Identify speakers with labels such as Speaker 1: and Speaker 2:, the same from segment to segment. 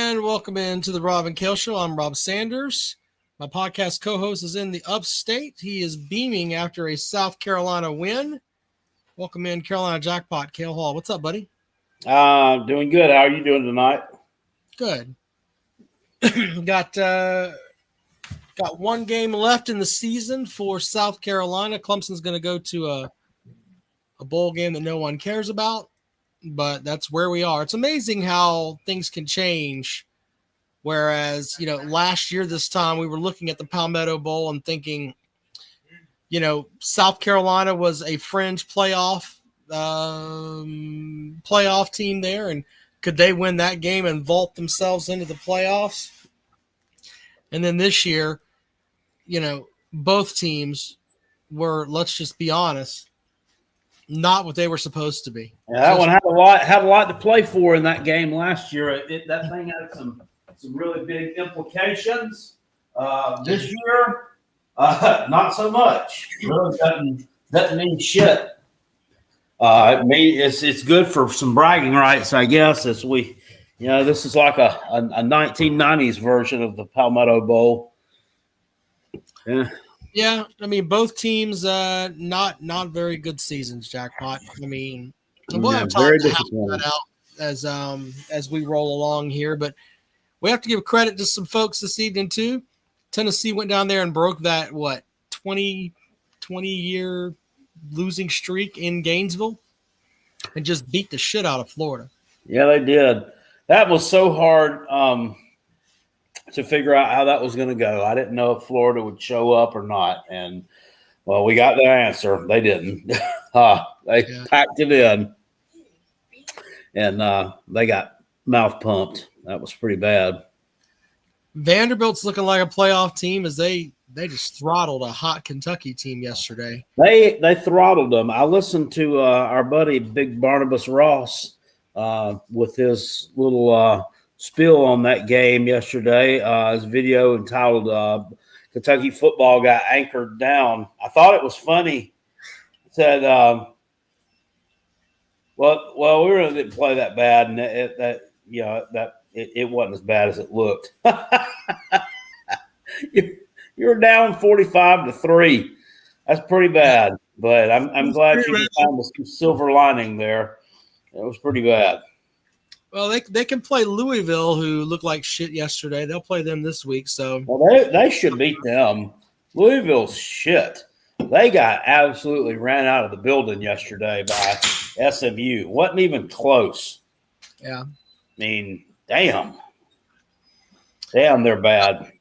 Speaker 1: And welcome into the Rob and Kale Show. I'm Rob Sanders. My podcast co-host is in the upstate. He is beaming after a South Carolina win. Welcome in, Carolina Jackpot, Kale Hall. What's up, buddy?
Speaker 2: Doing good. How are you doing tonight?
Speaker 1: Good. Got one game left in the season for South Carolina. Clemson's going to go to a bowl game that no one cares about, but that's where we are. It's amazing how things can change. Whereas, last year this time we were looking at the Palmetto Bowl and thinking, South Carolina was a fringe playoff team there, and could they win that game and vault themselves into the playoffs? And then this year, both teams were, let's just be honest, not what they were supposed to be.
Speaker 2: Yeah, that one had a lot to play for in that game last year. That thing had some really big implications. This year, not so much. Really doesn't mean shit. It's good for some bragging rights, I guess. As this is like a 1990s version of the Palmetto Bowl. Yeah.
Speaker 1: Yeah, both teams not very good seasons, Jackpot. We'll have time to hash that out as we roll along here, but we have to give credit to some folks this evening too. Tennessee went down there and broke that 20-year losing streak in Gainesville and just beat the shit out of Florida.
Speaker 2: Yeah, they did. That was so hard to figure out how that was going to go. I didn't know if Florida would show up or not. And, well, we got the answer. They didn't. They packed it in. And they got mouth pumped. That was pretty bad.
Speaker 1: Vanderbilt's looking like a playoff team as they just throttled a hot Kentucky team yesterday.
Speaker 2: They throttled them. I listened to our buddy Big Barnabas Ross with his little spill on that game yesterday. His video entitled "Kentucky Football Got Anchored Down." I thought it was funny. He said, "Well, we really didn't play that bad, and it wasn't as bad as it looked." You're down 45-3. That's pretty bad, but I'm glad you found some silver lining there. It was pretty bad.
Speaker 1: Well, they can play Louisville, who looked like shit yesterday. They'll play them this week. So
Speaker 2: they should beat them. Louisville's shit. They got absolutely ran out of the building yesterday by SMU. Wasn't even close.
Speaker 1: Yeah.
Speaker 2: Damn, they're bad.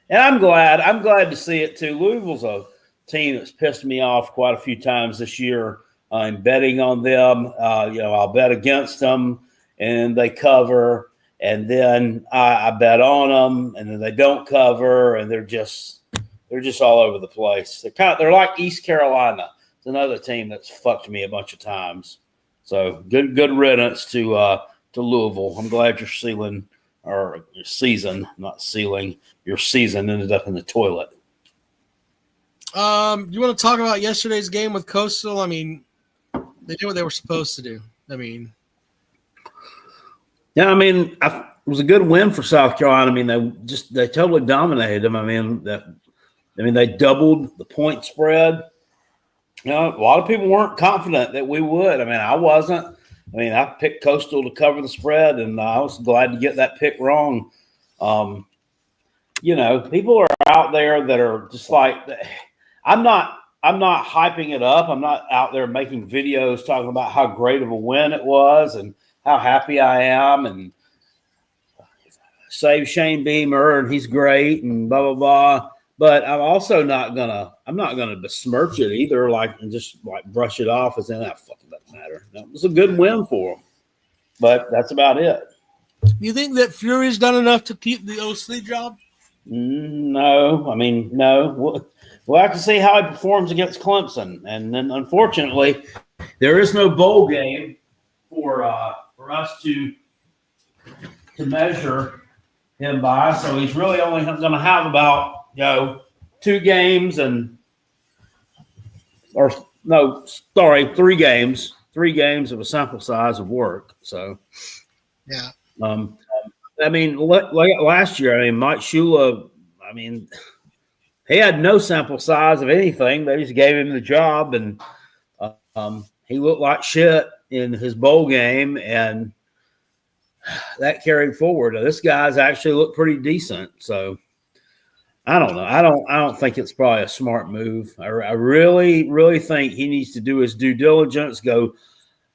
Speaker 2: And I'm glad to see it too. Louisville's a team that's pissed me off quite a few times this year. I'm betting on them. I'll bet against them, and they cover, and then I bet on them, and then they don't cover, and they're just all over the place. They're like East Carolina. It's another team that's fucked me a bunch of times. So good riddance to Louisville. I'm glad your season ended up in the toilet.
Speaker 1: You want to talk about yesterday's game with Coastal? They did what they were supposed to do.
Speaker 2: It was a good win for South Carolina. They totally dominated them. They doubled the point spread. A lot of people weren't confident that we would. I wasn't. I picked Coastal to cover the spread, and I was glad to get that pick wrong. People are out there that are just like, I'm not hyping it up. I'm not out there making videos talking about how great of a win it was and how happy I am and save Shane Beamer and he's great and blah blah blah. But I'm also not gonna besmirch it either, and just brush it off as in that fucking doesn't matter. It was a good win for them, but that's about it.
Speaker 1: You think that Fury's done enough to keep the OC job?
Speaker 2: No. No. We'll have to see how he performs against Clemson, and then unfortunately, there is no bowl game for us to measure him by. So he's really only going to have about 3 games. 3 games of a sample size of work. So,
Speaker 1: yeah.
Speaker 2: I mean, like last year, I mean, Mike Shula, I mean, he had no sample size of anything. They just gave him the job, and he looked like shit in his bowl game, and that carried forward. This guy's actually looked pretty decent. So I don't know. I don't think it's probably a smart move. I really, really think he needs to do his due diligence, go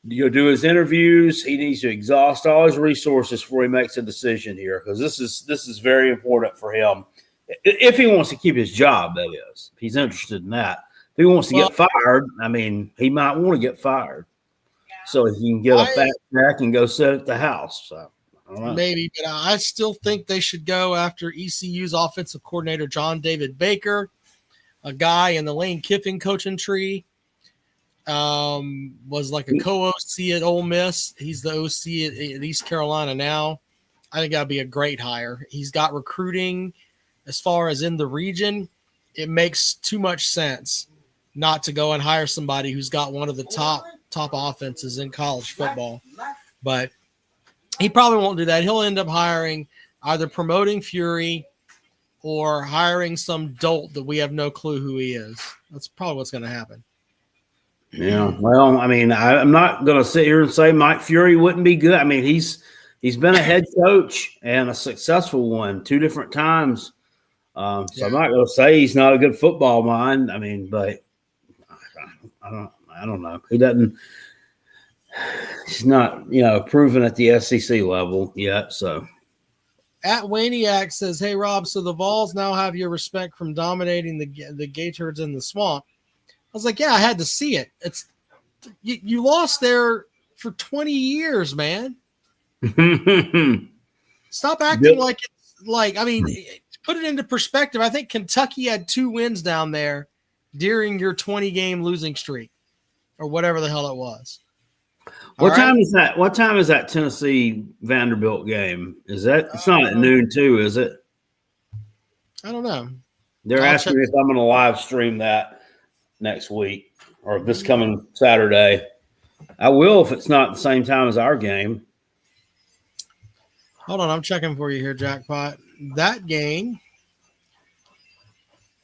Speaker 2: do his interviews. He needs to exhaust all his resources before he makes a decision here, because this is very important for him. If he wants to keep his job, that is. If he's interested in that. If he wants to get fired, I mean, he might want to get fired so he can get a fat check and go sit at the house. So I don't know.
Speaker 1: Maybe, but I still think they should go after ECU's offensive coordinator, John David Baker, a guy in the Lane Kiffin coaching tree. Was like a co-OC at Ole Miss. He's the OC at East Carolina now. I think that'd be a great hire. He's got recruiting as far as in the region. It makes too much sense not to go and hire somebody who's got one of the top offenses in college football. But he probably won't do that. He'll end up hiring, either promoting Fury or hiring some dolt that we have no clue who he is. That's probably what's going to happen.
Speaker 2: Yeah, well, I mean, I'm not going to sit here and say Mike Fury wouldn't be good. I mean, he's been a head coach and a successful one 2 different times. So I'm not going to say he's not a good football mind. I mean, but I don't know. He doesn't. He's not, proven at the SEC level yet. So.
Speaker 1: At Waniac says, "Hey Rob, so the Vols now have your respect from dominating the Gators in the swamp." I was like, yeah, I had to see it. It's you lost there for 20 years, man. Stop acting like it's like, I mean, put it into perspective. I think Kentucky had 2 wins down there during your 20-game losing streak or whatever the hell it was.
Speaker 2: What time is that? What time is that Tennessee Vanderbilt game? Is that it's not at noon too, is it?
Speaker 1: I don't know.
Speaker 2: They're asking me if I'm going to live stream that next week or this coming Saturday. I will if it's not the same time as our game.
Speaker 1: Hold on, I'm checking for you here, Jackpot. That game,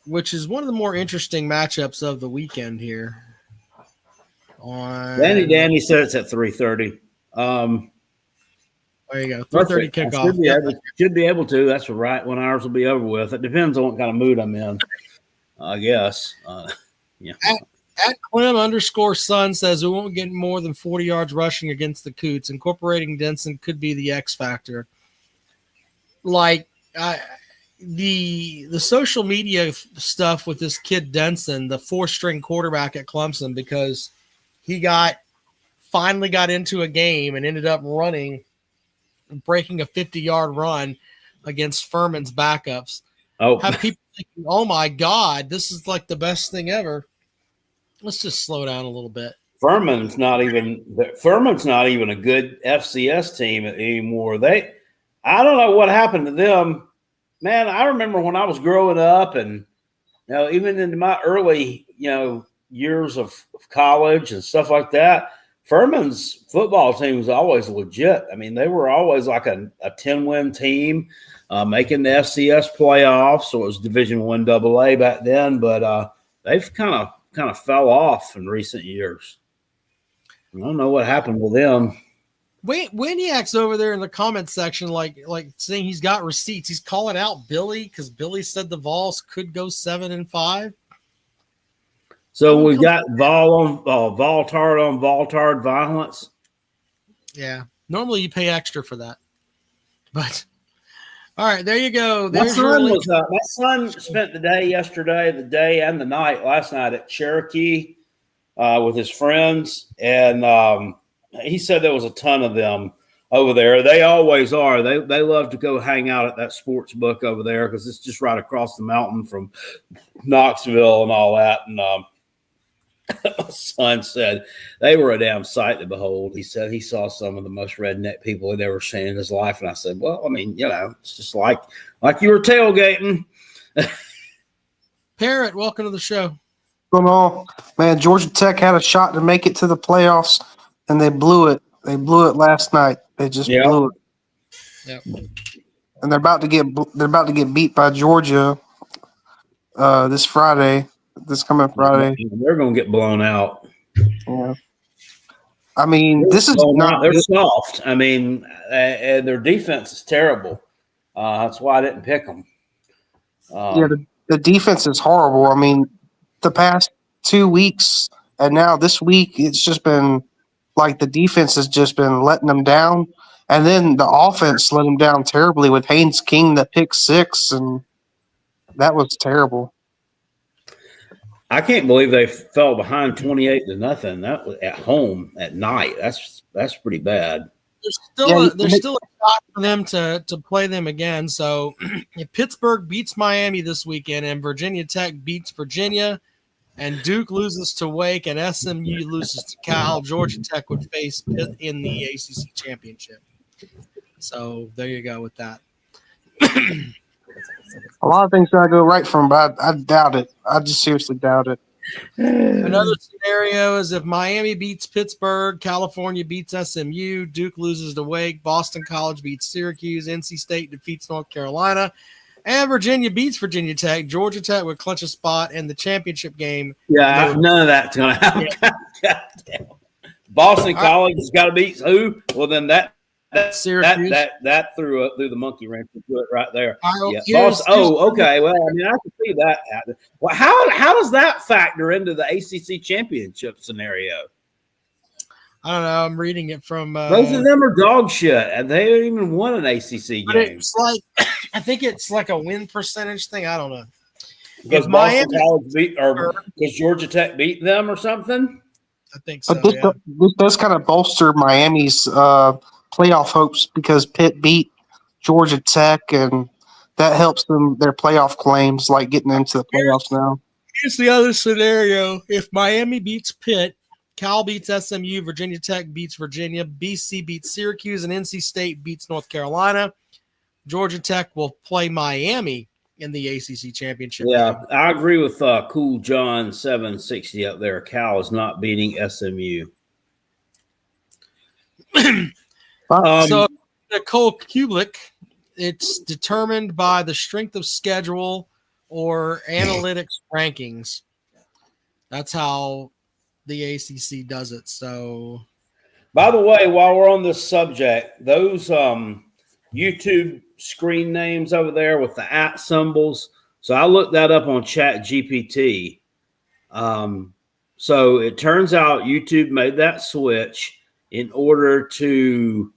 Speaker 1: which is one of the more interesting matchups of the weekend here.
Speaker 2: Danny said it's at 3:30.
Speaker 1: There you go. 3:30 kickoff.
Speaker 2: Should be able to. That's right when ours will be over with. It depends on what kind of mood I'm in, I guess. Yeah.
Speaker 1: At Clem_son says we won't get more than 40 yards rushing against the Coots. Incorporating Denson could be the X factor. Like the social media stuff with this kid Denson, the 4-string quarterback at Clemson, because he finally got into a game and ended up breaking a 50-yard run against Furman's backups. Have people thinking, oh my God, this is like the best thing ever. Let's just slow down a little bit.
Speaker 2: Furman's not even a good FCS team anymore. I don't know what happened to them. Man, I remember when I was growing up and even in my early, years of college and stuff like that, Furman's football team was always legit. I mean, they were always like a 10-win team, making the FCS playoffs. So it was Division I AA back then, but they've kind of fell off in recent years. I don't know what happened with them.
Speaker 1: Waniac's over there in the comments section, like saying he's got receipts. He's calling out Billy because Billy said the Vols could go 7-5.
Speaker 2: So we got Voltard on Voltard violence.
Speaker 1: Yeah, normally you pay extra for that, but all right, there you go.
Speaker 2: My son spent the day and the night last night at Cherokee with his friends, and he said there was a ton of them over there. They always are. They love to go hang out at that sports book over there because it's just right across the mountain from Knoxville and all that. And my son said they were a damn sight to behold. He said he saw some of the most redneck people he'd ever seen in his life. And I said, well, I mean, it's just like you were tailgating.
Speaker 1: Parrot, welcome to the show.
Speaker 3: Going on, man. Georgia Tech had a shot to make it to the playoffs, and they blew it. They blew it last night. They just blew it.
Speaker 1: Yep.
Speaker 3: and they're about to get beat by Georgia this Friday, this coming Friday.
Speaker 2: They're going to get blown out.
Speaker 3: Yeah. I mean, this is not.
Speaker 2: They're soft. I mean, and their defense is terrible. That's why I didn't pick them.
Speaker 3: The defense is horrible. I mean, the past 2 weeks and now this week, it's just been like the defense has just been letting them down, and then the offense let them down terribly with Haynes King that pick 6, and that was terrible.
Speaker 2: I can't believe they fell behind 28-0. That was at home at night. That's pretty bad.
Speaker 1: There's still a shot for them to play them again. So if Pittsburgh beats Miami this weekend and Virginia Tech beats Virginia and Duke loses to Wake and SMU loses to Cal, Georgia Tech would face Pitt in the ACC championship. So there you go with that.
Speaker 3: A lot of things gotta go right for them, but I doubt it. I just seriously doubt it.
Speaker 1: Another scenario is if Miami beats Pittsburgh, California beats SMU, Duke loses to Wake, Boston College beats Syracuse, NC State defeats North Carolina, and Virginia beats Virginia Tech. Georgia Tech would clinch a spot in the championship game.
Speaker 2: Yeah, none of that's going to happen. Yeah. Boston College has got to beat who? Well, then that Syracuse. That threw the monkey wrench into it right there. Yeah. Okay. Well, I mean, I can see that happen. Well, how does that factor into the ACC championship scenario?
Speaker 1: I don't know. I'm reading it from
Speaker 2: both of them are dog shit, and they haven't even won an ACC game.
Speaker 1: It's like I think it's like a win percentage thing. I don't know.
Speaker 2: Because Boston College because Georgia Tech beat them or something.
Speaker 1: I think so.
Speaker 3: But this does kind of bolster Miami's playoff hopes because Pitt beat Georgia Tech, and that helps them their playoff claims, like getting into the playoffs now.
Speaker 1: Here's the other scenario: if Miami beats Pitt, Cal beats SMU, Virginia Tech beats Virginia, BC beats Syracuse, and NC State beats North Carolina, Georgia Tech will play Miami in the ACC championship.
Speaker 2: Yeah,
Speaker 1: game.
Speaker 2: I agree with Cool John 760 up there. Cal is not beating SMU.
Speaker 1: So Nicole Kublik, it's determined by the strength of schedule or analytics rankings. That's how the ACC does it. So,
Speaker 2: by the way, while we're on this subject, those YouTube screen names over there with the @ symbols. So I looked that up on Chat GPT. So it turns out YouTube made that switch in order to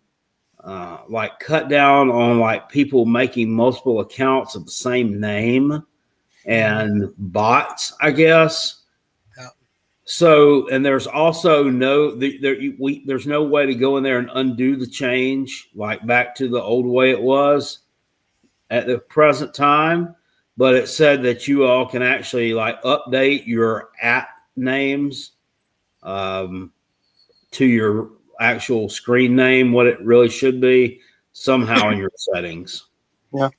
Speaker 2: like cut down on like people making multiple accounts of the same name and bots, I guess.
Speaker 1: Yeah.
Speaker 2: So, and there's also there's no way to go in there and undo the change like back to the old way it was at the present time. But it said that you all can actually like update your names to your actual screen name, what it really should be somehow in your settings.
Speaker 3: Yeah.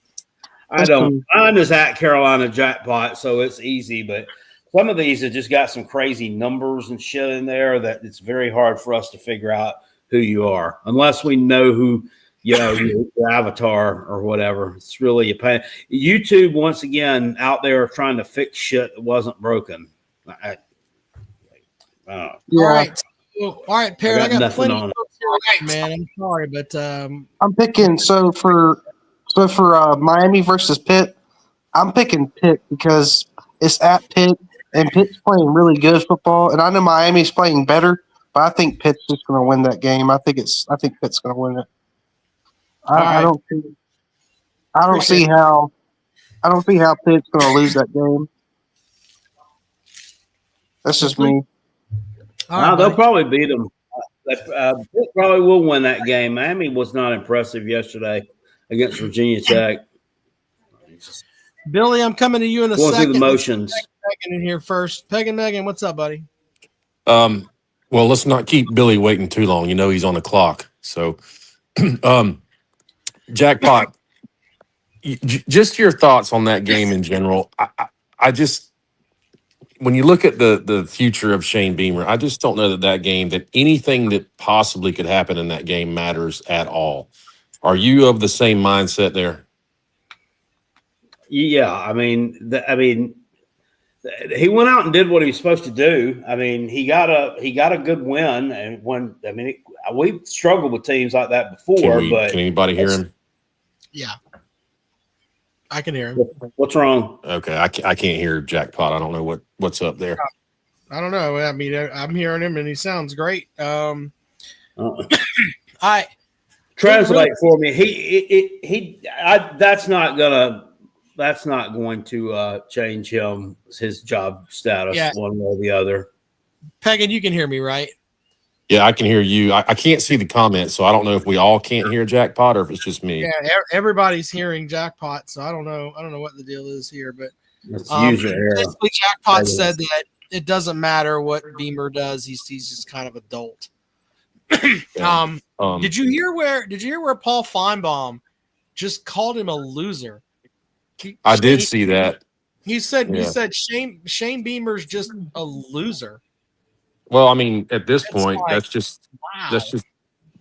Speaker 2: Mine is at Carolina Jackpot, so it's easy, but some of these have just got some crazy numbers and shit in there that it's very hard for us to figure out who you are unless we know who, your avatar or whatever. It's really a pain. YouTube, once again, out there trying to fix shit that wasn't broken.
Speaker 1: All right. All right, Perry. I got
Speaker 2: nothing
Speaker 1: plenty
Speaker 2: on
Speaker 1: of folks here right, man. I'm sorry, but
Speaker 3: I'm picking for Miami versus Pitt. I'm picking Pitt because it's at Pitt, and Pitt's playing really good football. And I know Miami's playing better, but I think Pitt's just going to win that game. I think Pitt's going to win it. I don't see how Pitt's going to lose that game. That's just me.
Speaker 2: They'll probably beat them. Pitt probably will win that game. Miami was not impressive yesterday against Virginia Tech.
Speaker 1: Billy, I'm coming to you in a
Speaker 2: second.
Speaker 1: second.
Speaker 2: Through the motions.
Speaker 1: Megan in here first. Peg and Megan, what's up, buddy?
Speaker 4: Well, let's not keep Billy waiting too long. You know he's on the clock. So, Jackpot, just your thoughts on that game in general. I just, when you look at the future of Shane Beamer, I just don't know that game, that anything that possibly could happen in that game matters at all. Are you of the same mindset there?
Speaker 2: Yeah, I mean, he went out and did what he was supposed to do. I mean, he got a good win, and we've struggled with teams like that before. But
Speaker 4: Can anybody hear him?
Speaker 1: Yeah, I can hear him.
Speaker 2: What's wrong?
Speaker 4: Okay, I can't hear Jackpot. I don't know what's up there.
Speaker 1: I don't know. I mean, I'm hearing him, and he sounds great.
Speaker 2: I translate for me. That's not going to change his job status one way or the other.
Speaker 1: Pegan, you can hear me, right?
Speaker 4: Yeah, I can hear you. I can't see the comments, so I don't know if we all can't hear Jackpot or if it's just me.
Speaker 1: Yeah, everybody's hearing Jackpot, so I don't know what the deal is here, but
Speaker 2: basically
Speaker 1: Jackpot said that it doesn't matter what Beamer does; he's just kind of adult. Did you hear where Paul Feinbaum just called him a loser?
Speaker 4: I did see that.
Speaker 1: He said Shane Beamer's just a loser.
Speaker 4: Well, I mean, at this point, that's just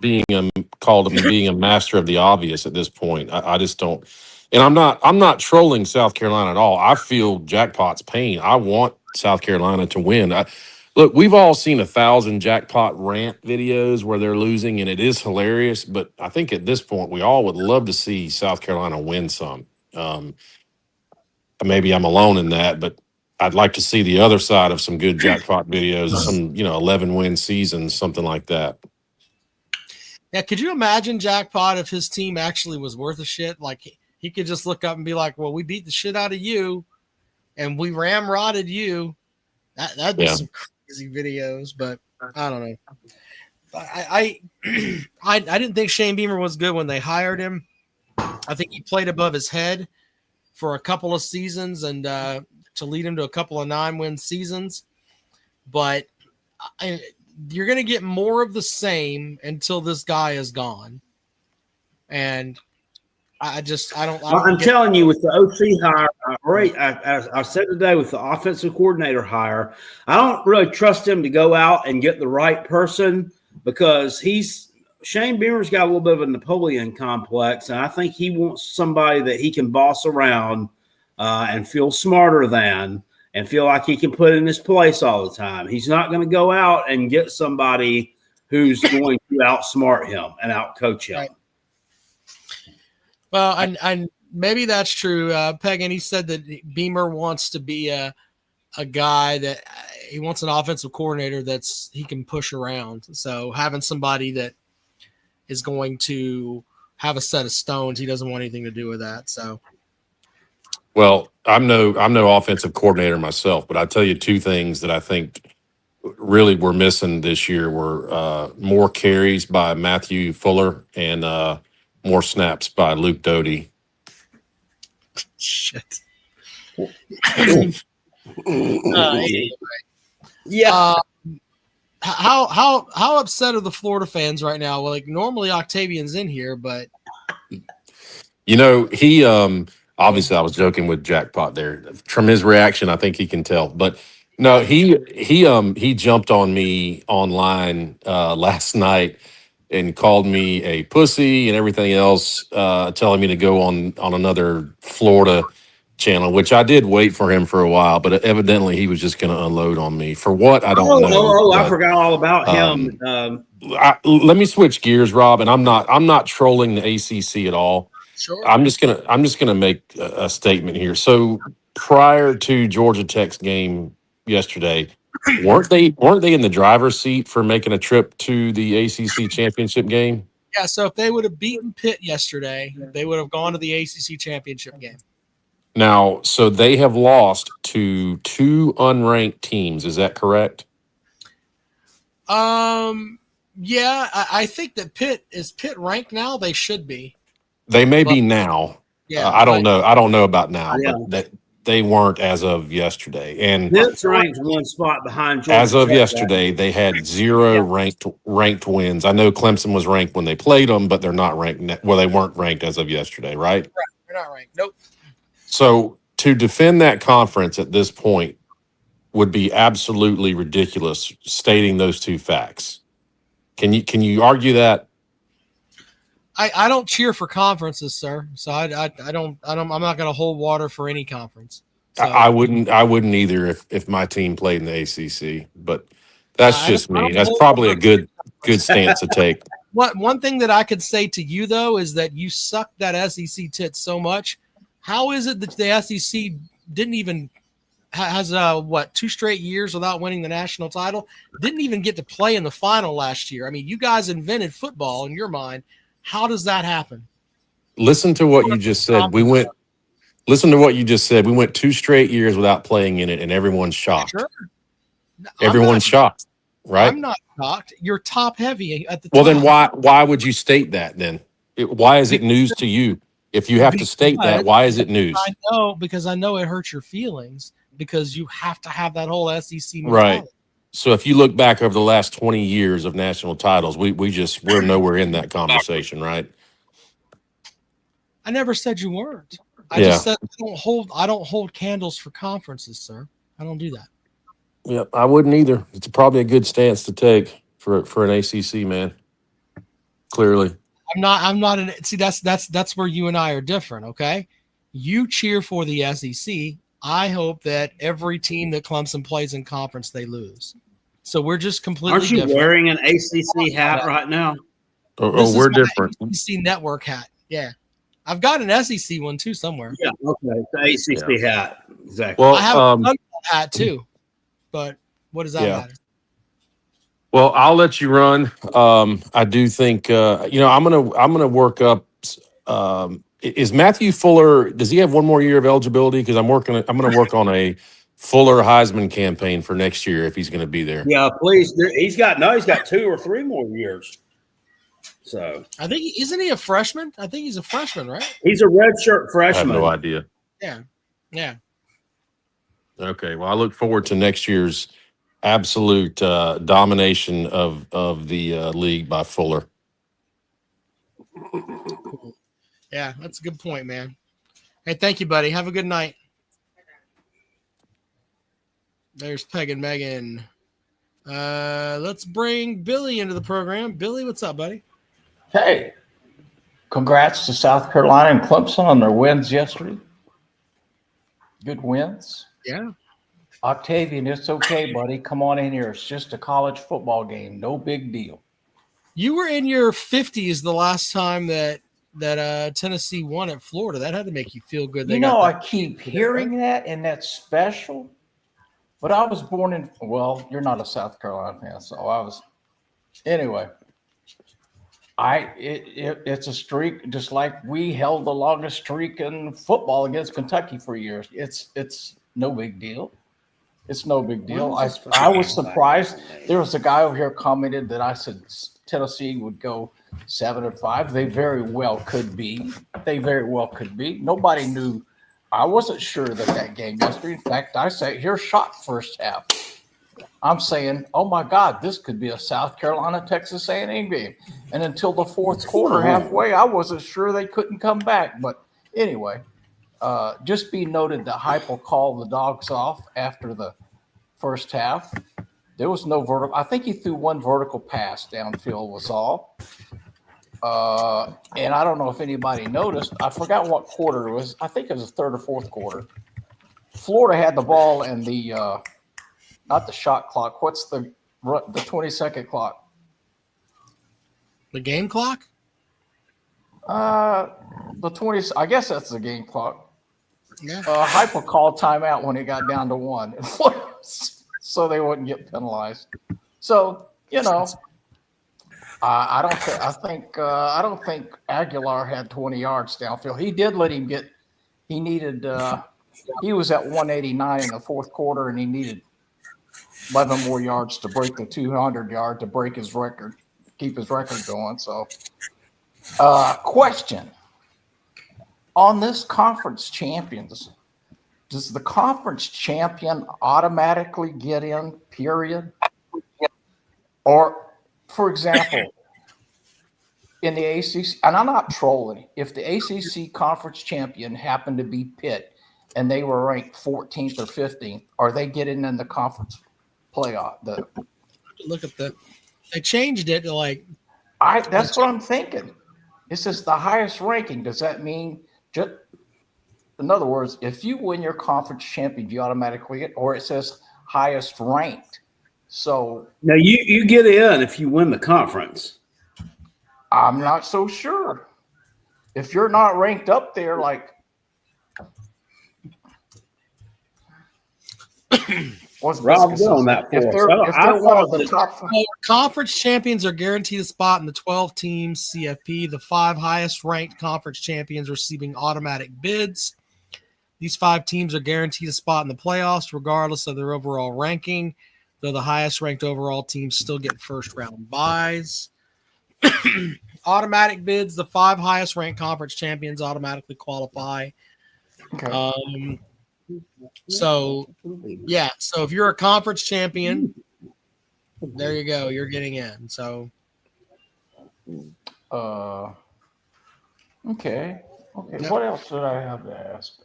Speaker 4: being being a master of the obvious at this point. I just don't, and I'm not trolling South Carolina at all. I feel Jackpot's pain. I want South Carolina to win. Look, we've all seen 1,000 Jackpot rant videos where they're losing, and it is hilarious. But I think at this point, we all would love to see South Carolina win some. Maybe I'm alone in that, but I'd like to see the other side of some good Jackpot videos, some 11-win seasons, something like that.
Speaker 1: Yeah, could you imagine Jackpot if his team actually was worth a shit? Like he could just look up and be like, "Well, we beat the shit out of you, and we ramrodded you." That'd be some crazy videos, but I don't know. I didn't think Shane Beamer was good when they hired him. I think he played above his head for a couple of seasons and to lead him to a couple of 9-win seasons. But you're going to get more of the same until this guy is gone. And I'm
Speaker 2: telling you, with the OC hire, I said today with the offensive coordinator hire, I don't really trust him to go out and get the right person because Shane Beamer's got a little bit of a Napoleon complex, and I think he wants somebody that he can boss around and feel smarter than and feel like he can put in his place all the time. He's not going to go out and get somebody who's going to outsmart him and outcoach him.
Speaker 1: Right. Well, and maybe that's true. Pegan, he said that Beamer wants to be a guy that he wants an offensive coordinator that's he can push around. So having somebody that is going to have a set of stones, he doesn't want anything to do with that. So,
Speaker 4: well, I'm no offensive coordinator myself, but I tell you two things that I think really were missing this year were more carries by Matthew Fuller and more snaps by Luke Doty.
Speaker 1: Shit.
Speaker 2: Yeah.
Speaker 1: How upset are the Florida fans right now? Well, like normally Octavian's in here, but
Speaker 4: he obviously I was joking with Jackpot there. From his reaction, I think he can tell. But no, he jumped on me online last night and called me a pussy and everything else, telling me to go on another Florida channel, which I did wait for him for a while, but evidently he was just going to unload on me for what I don't know.
Speaker 2: I forgot all about him.
Speaker 4: Let me switch gears, Rob, and I'm not trolling the ACC at all.
Speaker 1: Sure.
Speaker 4: I'm just gonna make a statement here. So prior to Georgia Tech's game yesterday, weren't they in the driver's seat for making a trip to the ACC championship game?
Speaker 1: Yeah. So if they would have beaten Pitt yesterday, they would have gone to the ACC championship game.
Speaker 4: Now, so they have lost to 2 unranked teams. Is that correct?
Speaker 1: Yeah, I think that Pitt ranked now. They should be.
Speaker 4: They may be now.
Speaker 1: Yeah,
Speaker 4: I don't know. I don't know about now,
Speaker 2: Yeah.
Speaker 4: but that they weren't as of yesterday. And
Speaker 2: Pitt's ranked one spot behind Georgia
Speaker 4: as of
Speaker 2: Tech,
Speaker 4: yesterday, they had 0 ranked wins. I know Clemson was ranked when they played them, but they're not ranked. Well, they weren't ranked as of yesterday, right?
Speaker 1: Right. They're not ranked. Nope.
Speaker 4: So to defend that conference at this point would be absolutely ridiculous stating those two facts. Can you argue that?
Speaker 1: I don't cheer for conferences, sir. So I don't I'm not going to hold water for any conference. So
Speaker 4: I wouldn't either if my team played in the ACC. But that's just
Speaker 1: I
Speaker 4: me.
Speaker 1: don't
Speaker 4: That's
Speaker 1: hold
Speaker 4: probably a
Speaker 1: water.
Speaker 4: good stance to take.
Speaker 1: One thing that I could say to you though is that you suck that SEC tit so much. How is it that the SEC didn't even has 2 straight years without winning the national title? Didn't even get to play in the final last year. I mean, you guys invented football in your mind. How does that happen?
Speaker 4: Listen to what you just said. Listen to what you just said. We went 2 straight years without playing in it, and everyone's shocked.
Speaker 1: Sure.
Speaker 4: Everyone's shocked, right?
Speaker 1: I'm not shocked. You're top heavy at the
Speaker 4: Well,
Speaker 1: top.
Speaker 4: then why would you state that then? Why is it news to you? If you have to state that, why is it news?
Speaker 1: Because I know it hurts your feelings because you have to have that whole SEC mentality.
Speaker 4: Right. So if you look back over the last 20 years of national titles, we're nowhere in that conversation, right?
Speaker 1: I never said you weren't. I just said I don't hold candles for conferences, sir. I don't do that.
Speaker 4: Yep, I wouldn't either. It's probably a good stance to take for an ACC man. Clearly.
Speaker 1: I'm not see that's where you and I are different, okay? You cheer for the SEC. I hope that every team that Clemson plays in conference they lose. So we're just completely
Speaker 2: Aren't you
Speaker 1: different.
Speaker 2: wearing an ACC hat right now?
Speaker 1: This
Speaker 4: we're
Speaker 1: is my
Speaker 4: different.
Speaker 1: ACC network hat. Yeah. I've got an SEC one too somewhere.
Speaker 2: Yeah, okay. The ACC hat. Exactly.
Speaker 4: Well,
Speaker 1: I have a Sun Belt hat too. But what does that matter?
Speaker 4: Well, I'll let you run. I do think I'm gonna work up. Is Matthew Fuller? Does he have one more year of eligibility? Because I'm gonna work on a Fuller Heisman campaign for next year if he's going to be there.
Speaker 2: Yeah, please. He's got 2 or 3 more years. So
Speaker 1: I think isn't he a freshman? I think he's a freshman, right?
Speaker 2: He's a redshirt freshman.
Speaker 4: I have no idea.
Speaker 1: Yeah.
Speaker 4: Okay. Well, I look forward to next year's absolute domination of the league by Fuller.
Speaker 1: Yeah, that's a good point, man. Hey, thank you, buddy. Have a good night. There's Peg and Megan. Let's bring Billy into the program. Billy, what's up, buddy?
Speaker 5: Hey, congrats to South Carolina and Clemson on their wins yesterday. Good wins.
Speaker 1: Yeah.
Speaker 5: Octavian, it's okay, buddy. Come on in here. It's just a college football game. No big deal.
Speaker 1: You were in your 50s the last time that Tennessee won at Florida. That had to make you feel good.
Speaker 5: I keep hearing that, and that's special. But I was born in, you're not a South Carolina fan, so I was. Anyway, it's a streak, just like we held the longest streak in football against Kentucky for years. It's no big deal. It's no big deal. I was surprised. There was a guy over here commented that I said Tennessee would go 7-5. They very well could be. Nobody knew. I wasn't sure that game yesterday. In fact, I sat here shocked first half. I'm saying, oh my God, this could be a South Carolina Texas A&M game. And until the fourth quarter, halfway, I wasn't sure they couldn't come back. But anyway, just be noted that Heupel called the dogs off after the first half. There was no vertical. I think he threw one vertical pass downfield was all. And I don't know if anybody noticed. I forgot what quarter it was. I think it was the third or fourth quarter. Florida had the ball and the not the shot clock. What's the 20-second clock?
Speaker 1: The game clock?
Speaker 5: The 20. I guess that's the game clock.
Speaker 1: Yeah.
Speaker 5: Heupel called timeout when it got down to 1, so they wouldn't get penalized. So I don't think Aguilar had 20 yards downfield. He did let him get. He needed. He was at 189 in the fourth quarter, and he needed 11 more yards to break the 200 yard to break his record, keep his record going. So, question on this conference champions: does the conference champion automatically get in? Period. Or, for example, in the ACC, and I'm not trolling, if the ACC conference champion happened to be Pitt and they were ranked 14th or 15th, are they getting in the conference playoff?
Speaker 1: Look at that. They changed it to
Speaker 5: that's what I'm thinking. It says the highest ranking. Does that mean just? In other words, if you win your conference champion, you automatically get, or it says highest ranked. So
Speaker 2: now you get in if you win the conference.
Speaker 5: I'm not so sure. If you're not ranked up there, like what's
Speaker 2: Rob, go on that for us.
Speaker 5: if they're one of the top five.
Speaker 1: Conference champions are guaranteed a spot in the 12 teams CFP. The 5 highest ranked conference champions receiving automatic bids. These 5 teams are guaranteed a spot in the playoffs, regardless of their overall ranking, though the highest ranked overall teams still get first round buys. Automatic bids, the 5 highest ranked conference champions automatically qualify.
Speaker 5: Okay.
Speaker 1: So if you're a conference champion, there you go, you're getting in. So
Speaker 5: Okay. What else did I have to ask?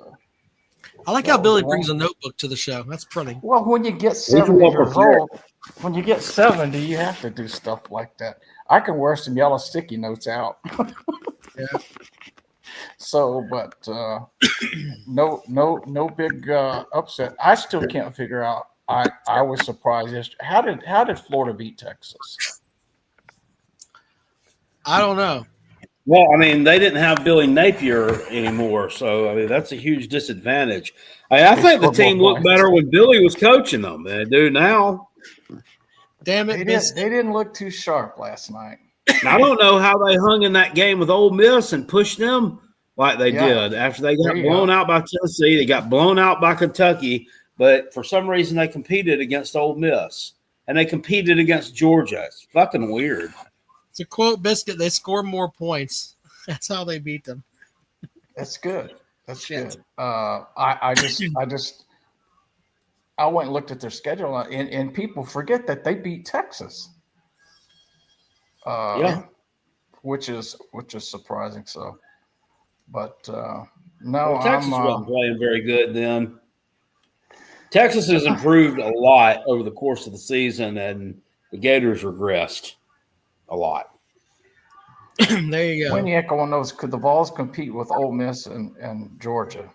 Speaker 1: I like how Billy brings a notebook to the show. That's pretty.
Speaker 5: Well, when you get 70 years old, when you get 70, you have to do stuff like that. I can wear some yellow sticky notes out.
Speaker 1: Yeah.
Speaker 5: So, but no big upset. I still can't figure out. I was surprised yesterday. How did Florida beat Texas?
Speaker 1: I don't know.
Speaker 2: Well, I mean, they didn't have Billy Napier anymore, so I mean that's a huge disadvantage. I think the team looked better when Billy was coaching them than they do now.
Speaker 1: Damn it,
Speaker 5: they didn't look too sharp last night.
Speaker 2: I don't know how they hung in that game with Ole Miss and pushed them like they did after they got blown out by Tennessee. They got blown out by Kentucky, but for some reason they competed against Ole Miss and they competed against Georgia. It's fucking weird.
Speaker 1: To quote Biscuit, they scored more points. That's how they beat them.
Speaker 5: That's good. That's good. I went and looked at their schedule, and people forget that they beat Texas. Which is surprising. So, but no,
Speaker 2: Texas wasn't playing very good then. Texas has improved a lot over the course of the season, and the Gators regressed a lot.
Speaker 1: There you go.
Speaker 5: When you echo on those, could the Vols compete with Ole Miss and Georgia?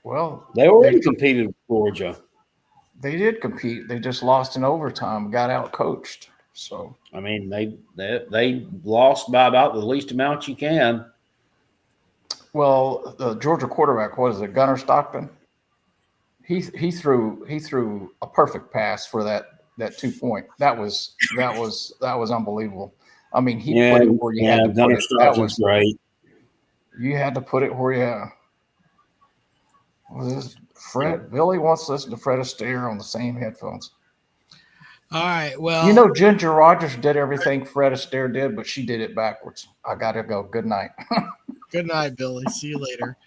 Speaker 5: Well,
Speaker 2: they already competed with Georgia.
Speaker 5: They did compete. They just lost in overtime, got out coached. So
Speaker 2: I mean, they lost by about the least amount you can.
Speaker 5: Well, the Georgia quarterback, what is it, Gunnar Stockton? He threw a perfect pass for that 2-point. That was unbelievable. I mean, he put it where you had to put it. That was
Speaker 2: great.
Speaker 5: You had to put it where you. Billy wants to listen to Fred Astaire on the same headphones.
Speaker 1: All right. Well,
Speaker 5: you know, Ginger Rogers did everything Fred Astaire did, but she did it backwards. I gotta go. Good night.
Speaker 1: Good night, Billy. See you later.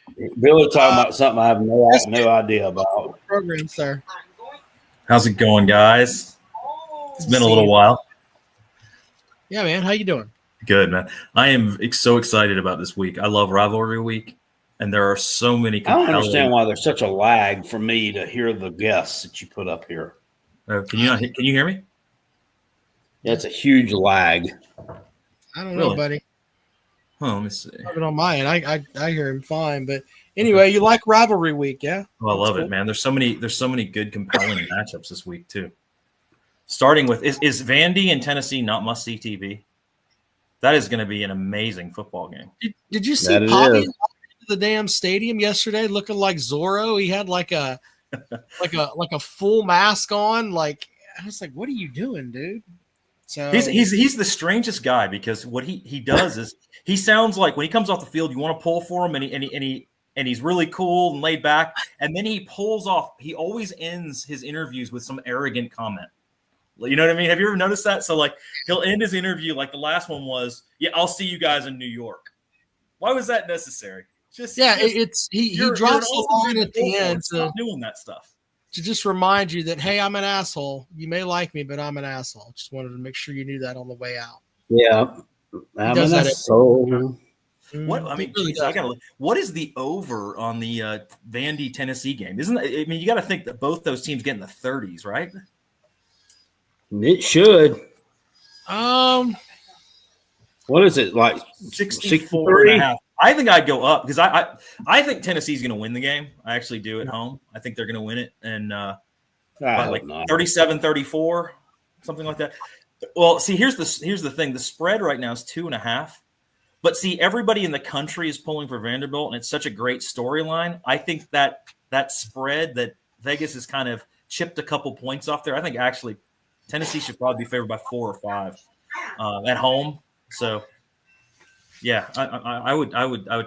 Speaker 2: Billy talking about something I have no idea about.
Speaker 1: Program, sir.
Speaker 6: How's it going, guys? It's been a little while.
Speaker 1: Yeah, man. How you doing?
Speaker 6: Good, man. I am so excited about this week. I love Rivalry Week, and there are so many.
Speaker 2: I don't understand why there's such a lag for me to hear the guests that you put up here.
Speaker 6: Can you hear me?
Speaker 2: Yeah, it's a huge lag.
Speaker 1: I don't know, buddy.
Speaker 6: Oh, let me see.
Speaker 1: On my end, I hear him fine, but anyway, you like Rivalry Week, yeah?
Speaker 6: Oh, I love it, man. There's so many good, compelling matchups this week too. Starting with is Vandy and Tennessee not must-see TV? That is going to be an amazing football game.
Speaker 1: Did you see Poppy in the damn stadium yesterday, looking like Zorro? He had like a full mask on. Like I was like, "What are you doing, dude?" So
Speaker 6: he's the strangest guy because what he does is he sounds like when he comes off the field, you want to pull for him, and he's really cool and laid back, and then he pulls off. He always ends his interviews with some arrogant comment. You know what I mean? Have you ever noticed that? So like he'll end his interview like the last one was, "Yeah, I'll see you guys in New York." Why was that necessary? He
Speaker 1: drops the line at the end
Speaker 6: to doing that stuff
Speaker 1: to just remind you that, hey, I'm an asshole. You may like me, but I'm an asshole. Just wanted to make sure you knew that on the way out.
Speaker 2: Yeah, I'm an asshole.
Speaker 6: What is the over on the Vandy Tennessee game? You got to think that both those teams get in the 30s, right?
Speaker 2: It should.
Speaker 1: I
Speaker 2: What is it, like
Speaker 6: 64 and a half. I think I'd go up because I think Tennessee's going to win the game. I actually do at home. I think they're going to win it. And like 37-34, something like that. Well, see, here's the thing. The spread right now is 2.5. But see, everybody in the country is pulling for Vanderbilt, and it's such a great storyline. I think that spread that Vegas has kind of chipped a couple points off there. I think actually Tennessee should probably be favored by 4 or 5 at home. So, yeah, I would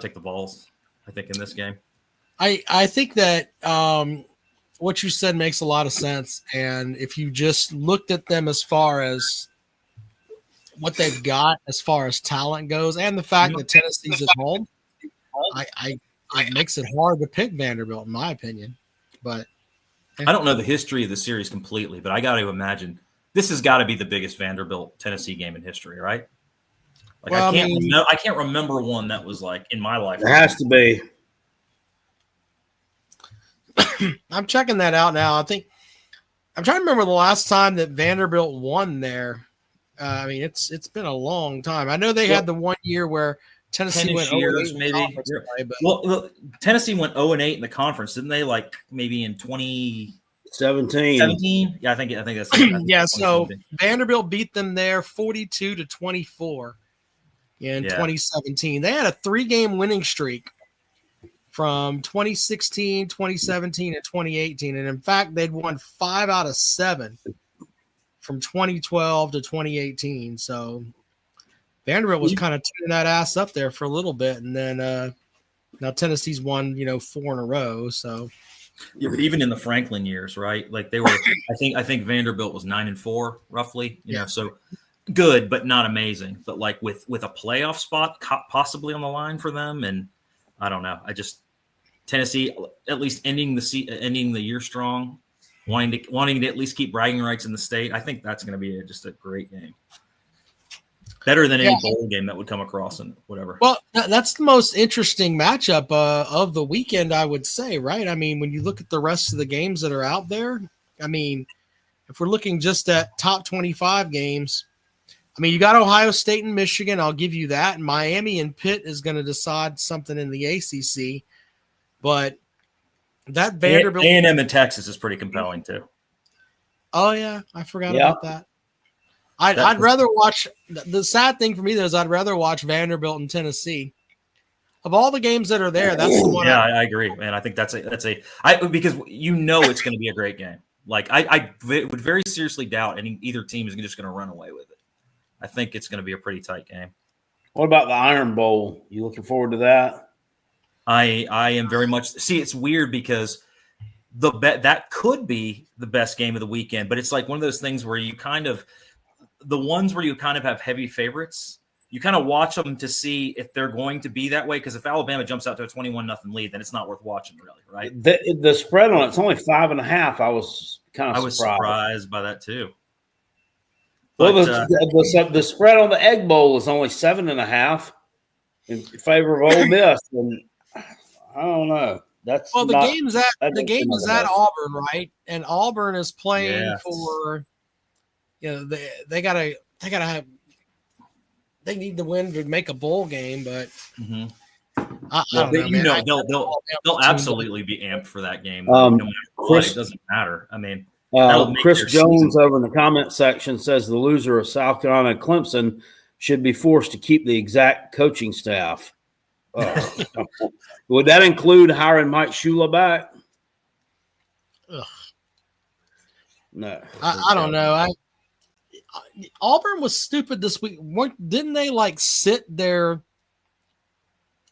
Speaker 6: take the Vols, I think, in this game.
Speaker 1: I think that what you said makes a lot of sense. And if you just looked at them as far as what they've got as far as talent goes, and the fact that Tennessee's at home, it makes it hard to pick Vanderbilt, in my opinion. But
Speaker 6: I don't know the history of the series completely, but I got to imagine this has got to be the biggest Vanderbilt Tennessee game in history, right? Like, well, I can't remember one that was like in my life.
Speaker 2: It has to be.
Speaker 1: I'm checking that out now. I'm trying to remember the last time that Vanderbilt won there. I mean, it's been a long time. I know they had the 1 year where Tennessee went 0-8 maybe.
Speaker 6: Well, Tennessee went 0-8 in the conference, didn't they? Like maybe in
Speaker 2: 2017.
Speaker 6: Yeah, I think that's
Speaker 1: yeah. So Vanderbilt beat them there 42-24 in 2017. They had a 3-game winning streak from 2016, 2017, and 2018, and in fact, they'd won 5 out of 7. From 2012 to 2018. So Vanderbilt was kind of tearing that ass up there for a little bit. And then now Tennessee's won, 4 in a row. So
Speaker 6: yeah, but even in the Franklin years, right? Like they were, I think Vanderbilt was 9-4 roughly, you know, so good, but not amazing. But like with a playoff spot possibly on the line for them. And I don't know. Tennessee, at least ending the year strong, wanting to at least keep bragging rights in the state. I think that's going to be just a great game. Better than any bowl game that would come across and whatever.
Speaker 1: Well, that's the most interesting matchup of the weekend, I would say, right? I mean, when you look at the rest of the games that are out there, I mean, if we're looking just at top 25 games, I mean, you got Ohio State and Michigan. I'll give you that. And Miami and Pitt is going to decide something in the ACC. But that Vanderbilt
Speaker 6: A&M in Texas is pretty compelling too.
Speaker 1: Oh yeah, I forgot about that. I'd rather watch. The sad thing for me though is I'd rather watch Vanderbilt in Tennessee. Of all the games that are there, that's the one.
Speaker 6: Yeah, I agree, man. I think because it's going to be a great game. Like I would very seriously doubt either team is just going to run away with it. I think it's going to be a pretty tight game.
Speaker 2: What about the Iron Bowl? You looking forward to that?
Speaker 6: I am very much. See, it's weird because that could be the best game of the weekend, but it's like one of those things where you kind of the ones where you kind of have heavy favorites. You kind of watch them to see if they're going to be that way. Because if Alabama jumps out to a 21-0 lead, then it's not worth watching, really, right?
Speaker 2: The spread on it's only 5.5. I was kind of
Speaker 6: surprised by that too.
Speaker 2: But, well, the spread on the Egg Bowl is only 7.5 in favor of Ole Miss, and I don't know.
Speaker 1: The game is at Auburn, right? And Auburn is playing for, they need to win to make a bowl game, but I don't know,
Speaker 6: they'll absolutely be amped for that game. No matter what, it doesn't matter. I mean,
Speaker 2: Chris Jones over in the comment section says the loser of South Carolina and Clemson should be forced to keep the exact coaching staff. Would that include hiring Mike Shula back?
Speaker 1: Ugh.
Speaker 2: No,
Speaker 1: I don't know. Auburn was stupid this week. Didn't they sit their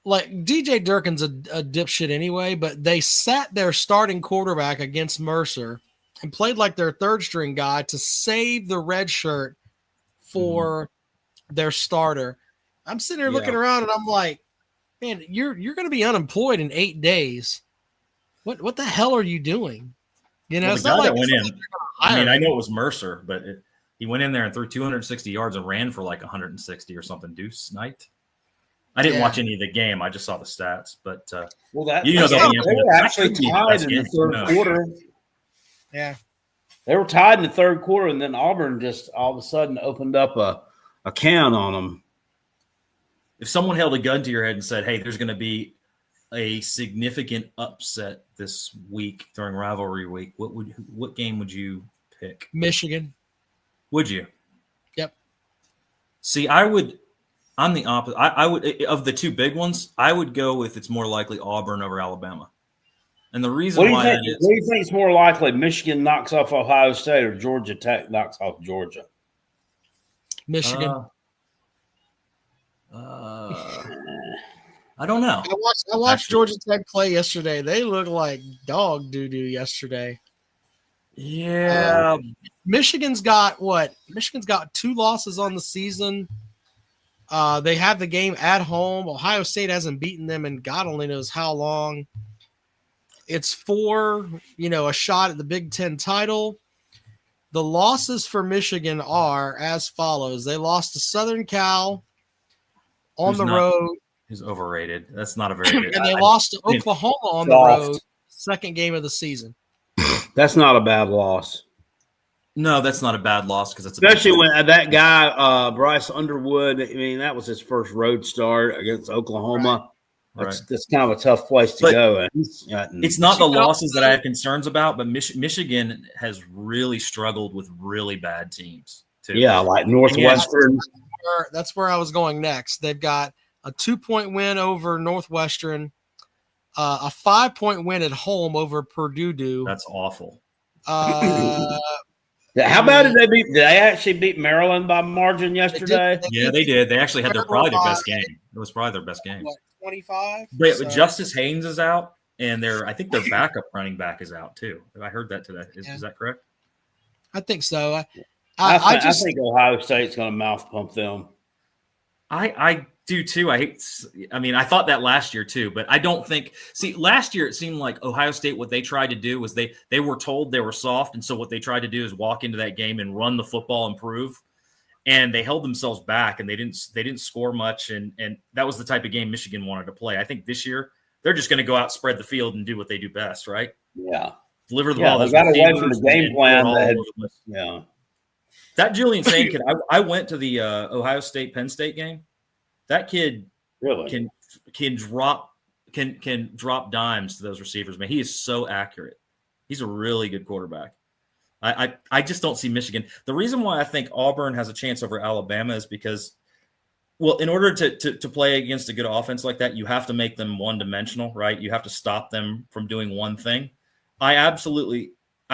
Speaker 1: DJ Durkin's a dipshit anyway, but they sat their starting quarterback against Mercer and played like their third string guy to save the red shirt for their starter. I'm sitting here looking around and I'm like, man, you're going to be unemployed in 8 days. What the hell are you doing?
Speaker 6: It's not like went in. I mean, I know it was Mercer, but he went in there and threw 260 yards and ran for 160 or something. Deuce night. I didn't watch any of the game. I just saw the stats. But
Speaker 2: they were actually tied in the third quarter.
Speaker 1: Yeah,
Speaker 2: they were tied in the third quarter, and then Auburn just all of a sudden opened up a can on them.
Speaker 6: if someone held a gun to your head and said, "Hey, there's going to be a significant upset this week during rivalry week," what game would you pick?
Speaker 1: Michigan.
Speaker 6: Would you?
Speaker 1: Yep.
Speaker 6: See, I'm the opposite. I would, of the two big ones, I would go with it's more likely Auburn over Alabama. And the reason why that is,
Speaker 2: what do you think is more likely? Michigan knocks off Ohio State or Georgia Tech knocks off Georgia?
Speaker 1: Michigan.
Speaker 6: I don't know.
Speaker 1: I watched Georgia Tech play yesterday. They looked like dog doo-doo yesterday.
Speaker 6: Yeah.
Speaker 1: Michigan's got what? Michigan's got 2 losses on the season. They have the game at home. Ohio State hasn't beaten them in God only knows how long. It's for, a shot at the Big Ten title. The losses for Michigan are as follows. They lost to Southern Cal on the road.
Speaker 6: Who's overrated. That's not a very good.
Speaker 1: And they lost to Oklahoma on the road, second game of the season.
Speaker 2: That's not a bad loss.
Speaker 6: No, that's not a bad loss because it's
Speaker 2: especially when that guy Bryce Underwood. I mean, that was his first road start against Oklahoma. Right. That's kind of a tough place to go.
Speaker 6: It's not the losses that I have concerns about, but Michigan has really struggled with really bad teams too.
Speaker 2: Yeah, like Northwestern.
Speaker 1: That's where I was going next. They've got a 2-point win over Northwestern, a 5-point win at home over Purdue.
Speaker 6: That's awful.
Speaker 2: How bad did they beat? Did they actually beat Maryland by margin yesterday?
Speaker 6: They did. They actually had probably their best game. It was probably their best game.
Speaker 1: 25.
Speaker 6: But Justice Haynes is out, and I think their backup running back is out too. I heard that today. Is that correct?
Speaker 1: I think so.
Speaker 2: I think Ohio State's going to mouth pump them.
Speaker 6: I do too. I thought that last year too, but I don't think. See, last year it seemed like Ohio State. What they tried to do was they were told they were soft, and so what they tried to do is walk into that game and run the football and prove. And they held themselves back, and they didn't score much, and that was the type of game Michigan wanted to play. I think this year they're just going to go out, spread the field, and do what they do best, right?
Speaker 2: Yeah,
Speaker 6: deliver the ball.
Speaker 2: They got away from the game plan.
Speaker 6: That Julian Sain kid. I went to the Ohio State Penn State game. That kid
Speaker 2: really
Speaker 6: can drop dimes to those receivers. Man, he is so accurate. He's a really good quarterback. I just don't see Michigan. The reason why I think Auburn has a chance over Alabama is because, well, in order to play against a good offense like that, you have to make them one-dimensional, right? You have to stop them from doing one thing. I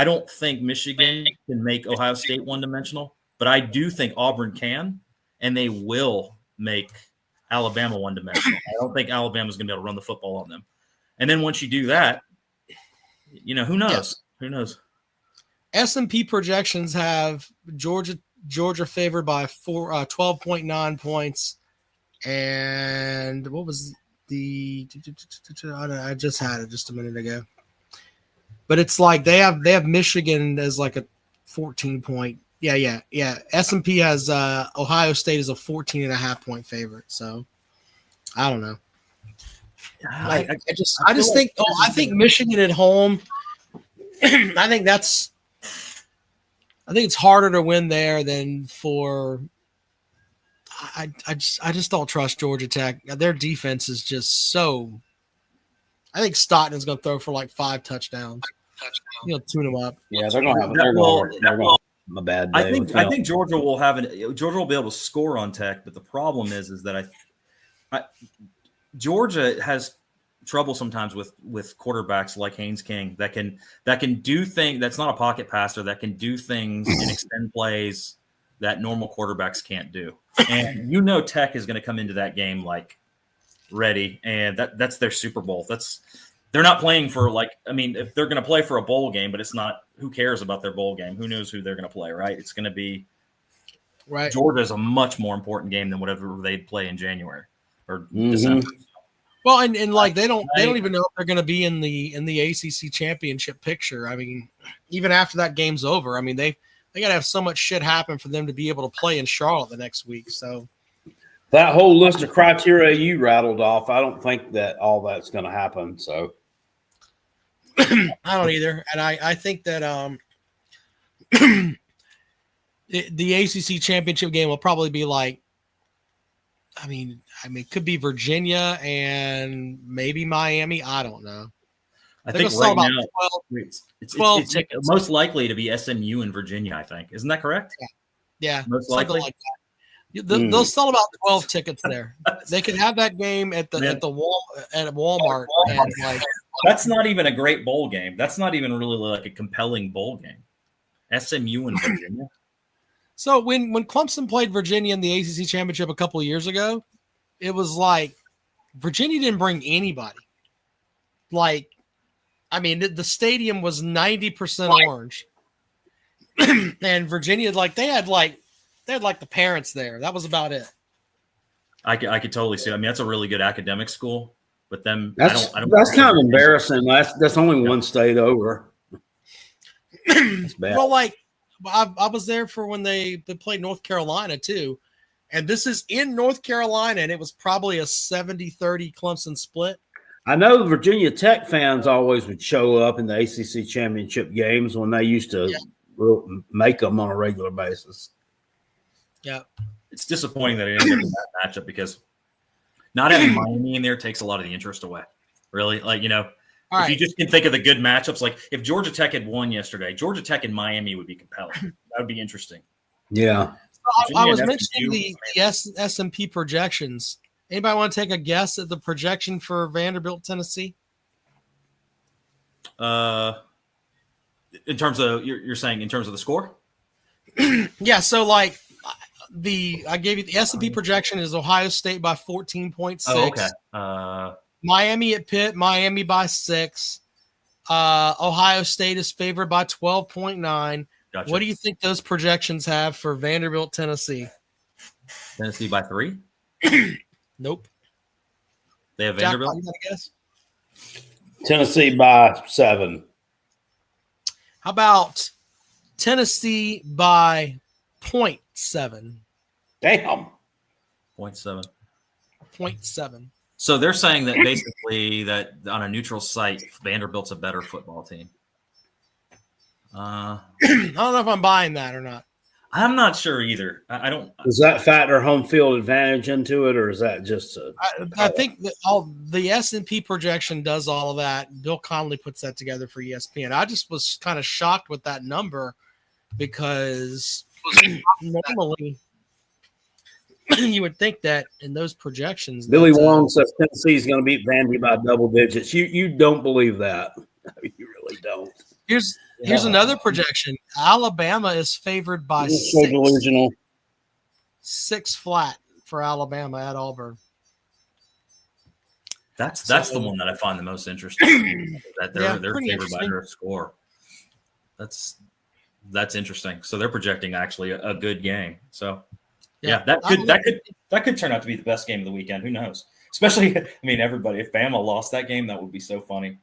Speaker 6: don't think Michigan can make Ohio State one-dimensional, but I do think Auburn can, and they will make Alabama one-dimensional. I don't think Alabama's going to be able to run the football on them. And then once you do that, who knows?
Speaker 1: Yes.
Speaker 6: Who knows?
Speaker 1: S&P projections have Georgia favored by 12.9 points. And what was I just had it just a minute ago. But it's like they have Michigan as like a 14-point. Yeah. S&P has Ohio State as a 14.5-point favorite. So I don't know. I think Michigan at home. I think it's harder to win there than for. I just don't trust Georgia Tech. Their defense is just so. I think Stockton's going to throw for like 5 touchdowns. Tune them up.
Speaker 2: Yeah, they're going to have a bad day.
Speaker 6: I think Georgia will Georgia will be able to score on Tech, but the problem is that Georgia has trouble sometimes with quarterbacks like Haynes King that can do things. That's not a pocket passer that can do things and extend plays that normal quarterbacks can't do. And Tech is going to come into that game like ready, and that's their Super Bowl. They're not playing for if they're going to play for a bowl game, but it's not. Who cares about their bowl game? Who knows who they're going to play? Right? It's going to be
Speaker 1: right.
Speaker 6: Georgia is a much more important game than whatever they play in January or December.
Speaker 1: Well, and they don't even know if they're going to be in the ACC championship picture. I mean, even after that game's over, I mean they got to have so much shit happen for them to be able to play in Charlotte the next week. So
Speaker 2: that whole list of criteria you rattled off, I don't think that all that's going to happen. So
Speaker 1: I don't either, and I think that the ACC championship game will probably be like. I mean, I mean, it could be Virginia and maybe Miami. I don't know.
Speaker 6: I
Speaker 1: They're
Speaker 6: think
Speaker 1: gonna sell
Speaker 6: right
Speaker 1: about
Speaker 6: now
Speaker 1: 12, 12
Speaker 6: it's
Speaker 1: tickets.
Speaker 6: most likely to be SMU and Virginia. I think, isn't that correct?
Speaker 1: Yeah,
Speaker 6: Most
Speaker 1: something
Speaker 6: likely.
Speaker 1: like that. They'll sell about 12 tickets there. They could have that game at Walmart, and like
Speaker 6: that's not even a great bowl game. That's not even really like a compelling bowl game. SMU and Virginia.
Speaker 1: So when Clemson played Virginia in the ACC championship a couple of years ago, it was like Virginia didn't bring anybody. Like, I mean, the stadium was 90% orange, and Virginia they had the parents there. That was about it.
Speaker 6: I could totally see. I mean, that's a really good academic school, but then
Speaker 2: That's
Speaker 6: I don't
Speaker 2: kind of embarrassing. That's only one state over. That's bad.
Speaker 1: Well, like I was there for when they played North Carolina too, and this is in North Carolina, and it was probably a 70-30 Clemson split.
Speaker 2: I know Virginia Tech fans always would show up in the ACC championship games when they used to make them on a regular basis.
Speaker 1: Yeah.
Speaker 6: It's disappointing that it ended up in that matchup because not having Miami in there takes a lot of the interest away. Really, if you just can think of the good matchups, like if Georgia Tech had won yesterday, Georgia Tech and Miami would be compelling. That would be interesting.
Speaker 2: Yeah.
Speaker 1: So I was mentioning the S&P projections. Anybody want to take a guess at the projection for Vanderbilt, Tennessee?
Speaker 6: In terms of you're saying in terms of the score?
Speaker 1: Yeah. So like I gave you the S&P projection is Ohio State by 14.6.
Speaker 6: Oh, okay.
Speaker 1: Miami at Pitt, Miami by 6. Ohio State is favored by 12.9.
Speaker 6: Gotcha.
Speaker 1: What do you think those projections have for Vanderbilt, Tennessee?
Speaker 6: Tennessee by 3?
Speaker 1: Nope.
Speaker 6: They have
Speaker 1: Jack,
Speaker 6: Vanderbilt?
Speaker 1: you got a guess?
Speaker 2: Tennessee by 7.
Speaker 1: How about Tennessee by 0.7?
Speaker 2: Damn.
Speaker 6: 0.7.
Speaker 1: 0.7.
Speaker 6: So they're saying that basically that on a neutral site, Vanderbilt's a better football team.
Speaker 1: I don't know if I'm buying that or not.
Speaker 6: I'm not sure either. I don't.
Speaker 2: Does that factor home field advantage into it, or is that just
Speaker 1: I think that all the S&P projection does all of that. Bill Connolly puts that together for ESPN. I just was kind of shocked with that number because normally you would think that in those projections,
Speaker 2: Billy Wong says Tennessee's going to beat Vandy by double digits. You don't believe that? You really don't.
Speaker 1: Here's another projection. Alabama is favored by 6.
Speaker 2: So delusional.
Speaker 1: 6 flat for Alabama at Auburn.
Speaker 6: That's the one that I find the most interesting. That they're favored by their score. That's interesting. So they're projecting actually a good game. So that could turn out to be the best game of the weekend. Who knows? Especially, I mean, everybody. If Bama lost that game, that would be so funny.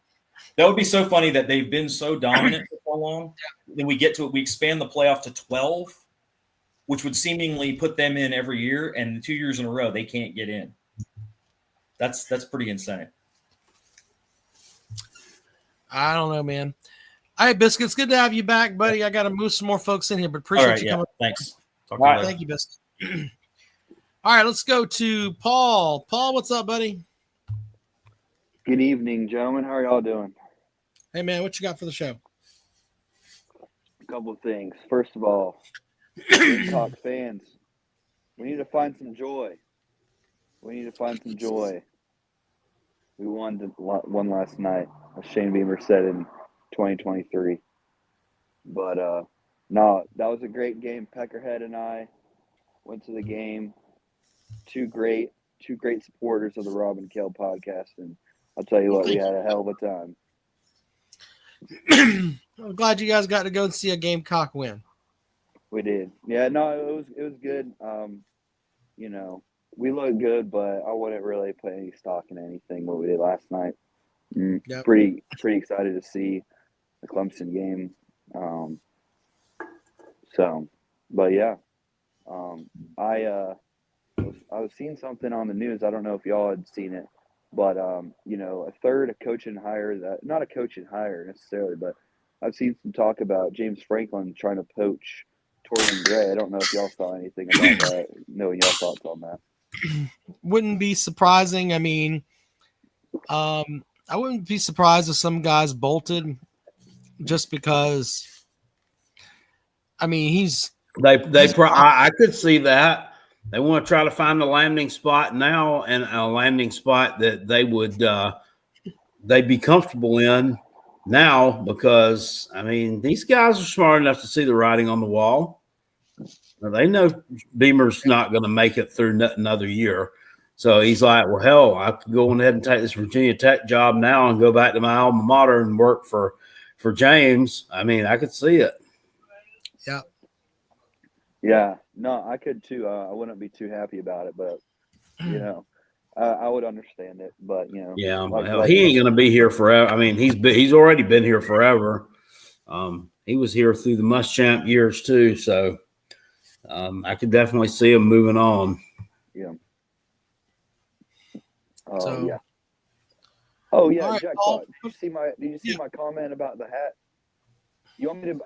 Speaker 6: That would be so funny that they've been so dominant for so long. Then we get to it. We expand the playoff to 12, which would seemingly put them in every year. And 2 years in a row, they can't get in. That's pretty insane.
Speaker 1: I don't know, man. All right, Biscuits, good to have you back, buddy. I got to move some more folks in here, but appreciate you coming.
Speaker 6: Thanks.
Speaker 2: All right.
Speaker 1: Thank you, Biscuit. All right, let's go to Paul. Paul, what's up, buddy?
Speaker 7: Good evening, gentlemen. How are y'all doing?
Speaker 1: Hey, man, what you got for the show?
Speaker 7: A couple of things. First of all, Gamecock fans, we need to find some joy. We won last night, as Shane Beamer said in 2023. But, no, that was a great game. Peckerhead and I went to the game. Two great supporters of the Rob and Kale podcast, and I'll tell you what, we had a hell of a time.
Speaker 1: I'm glad you guys got to go and see a Gamecock win.
Speaker 7: We did. Yeah, no, it was good. We looked good, but I wouldn't really put any stock in anything what we did last night.
Speaker 1: Yep.
Speaker 7: Pretty excited to see the Clemson game. I was seeing something on the news. I don't know if y'all had seen it, but a coach and hire that, not a coach and hire necessarily, but I've seen some talk about James Franklin trying to poach Torrey Gray. I don't know if y'all saw anything about that. Knowing y'all thoughts on that.
Speaker 1: wouldn't be surprising. I mean, I wouldn't be surprised if some guys bolted just because. I mean,
Speaker 2: I could see that. They want to try to find a landing spot now, and a landing spot that they would they'd be comfortable in now, because I mean, these guys are smart enough to see the writing on the wall. Now, they know Beamer's not going to make it through another year. So he's like, well, hell, I could go ahead and take this Virginia Tech job now and go back to my alma mater and work for James. I mean, I could see it.
Speaker 1: Yeah.
Speaker 7: Yeah. No, I could too. I wouldn't be too happy about it, but I would understand it. But
Speaker 2: yeah, he ain't going to be here forever. I mean, he's already been here forever. He was here through the Muschamp years too, so I could definitely see him moving on.
Speaker 7: Yeah.
Speaker 1: So,
Speaker 7: Oh yeah,
Speaker 1: right,
Speaker 7: Jack.
Speaker 1: Paul.
Speaker 7: Did you see my comment about the hat? You want me to?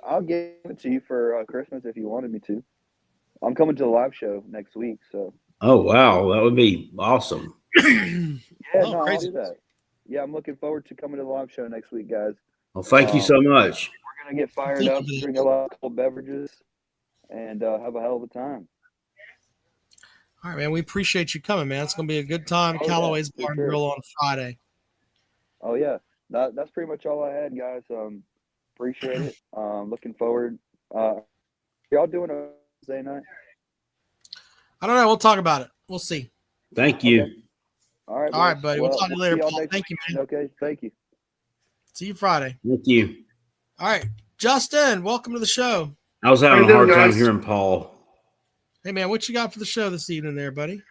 Speaker 7: I'll give it to you for Christmas if you wanted me to. I'm coming to the live show next week, so.
Speaker 2: Oh wow, that would be awesome.
Speaker 7: I'll do that. Yeah, I'm looking forward to coming to the live show next week, guys.
Speaker 2: Well, thank you so much.
Speaker 7: We're gonna get fired up, drink a lot of cold beverages, and have a hell of a time.
Speaker 1: All right, man. We appreciate you coming, man. It's gonna be a good time. Callaway's Bar and Grill on Friday.
Speaker 7: Oh yeah, that's pretty much all I had, guys. Appreciate it. Looking forward. Y'all doing a Wednesday night?
Speaker 1: I don't know. We'll talk about it. We'll see.
Speaker 2: Thank you.
Speaker 7: Okay. All right,
Speaker 1: buddy. We'll talk to you later, Paul. Thank you, man.
Speaker 7: Okay, thank you.
Speaker 1: See you Friday.
Speaker 2: Thank you.
Speaker 1: All right, Justin, welcome to the show.
Speaker 2: I was having a hard time hearing Paul.
Speaker 1: Hey, man, what you got for the show this evening there, buddy?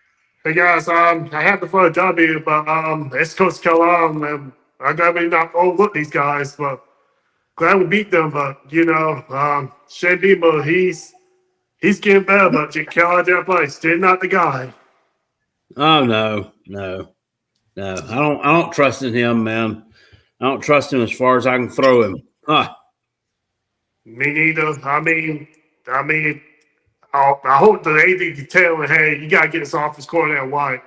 Speaker 8: Hey, guys, I had to for a W, but it's Coach Carolina. I'm glad we not overlook these guys, but glad we beat them. But, Shane Beamer, he's getting better, but Carolina place, still not the guy.
Speaker 2: Oh, no. I don't trust in him, man. I don't trust him as far as I can throw him. Huh.
Speaker 8: Me neither. I mean, I hope the AD can tell him, hey, you got to get this offense coordinator white,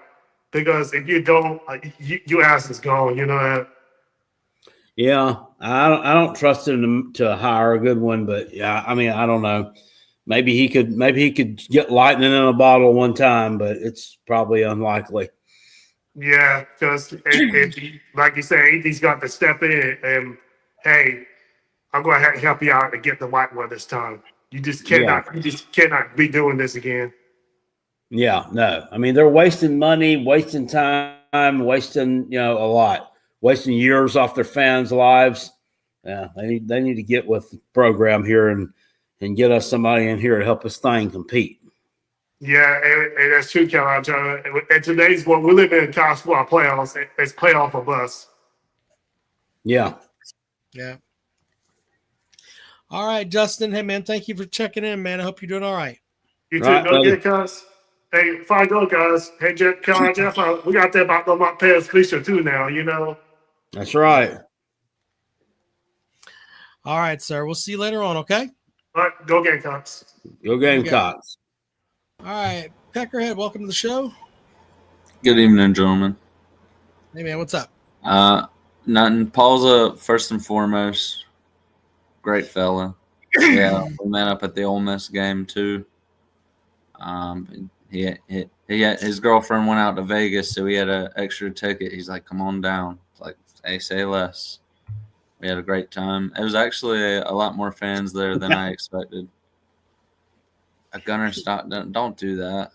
Speaker 8: because if you don't, your ass is gone. You know that.
Speaker 2: Yeah, I don't trust him to hire a good one, but yeah, I mean, I don't know. Maybe he could get lightning in a bottle one time, but it's probably unlikely.
Speaker 8: Yeah, because like you said, AD's got to step in and, hey, I'm going to help you out to get the white one this time. You just cannot be doing this again. Yeah,
Speaker 2: no. I mean, they're wasting money, wasting time, wasting, a lot, wasting years off their fans' lives. Yeah, they need to get with the program here and get us somebody in here to help us thing compete.
Speaker 8: Yeah, and that's true, Carolina. In today's world, we live in college football playoffs. It's playoff of us.
Speaker 2: Yeah.
Speaker 1: Yeah. All right, Justin. Hey, man, thank you for checking in, man. I hope you're doing all right.
Speaker 8: You too. No good, guys. Hey, before I go, guys. Hey, Jeff, we got that about Paris Felicia too now,
Speaker 2: That's right.
Speaker 1: All right, sir. We'll see you later on, okay?
Speaker 8: All right, go Gamecocks.
Speaker 2: Go Gamecocks.
Speaker 1: All right, Peckerhead, welcome to the show.
Speaker 9: Good evening, gentlemen.
Speaker 1: Hey, man, what's up?
Speaker 9: Nothing. Paul's first and foremost. Great fella. Yeah, we met up at the Ole Miss game too. His girlfriend went out to Vegas, so he had an extra ticket. He's like, "Come on down." It's like, "Hey, say less." We had a great time. It was actually a lot more fans there than I expected. A Gunner Stockton, don't do that.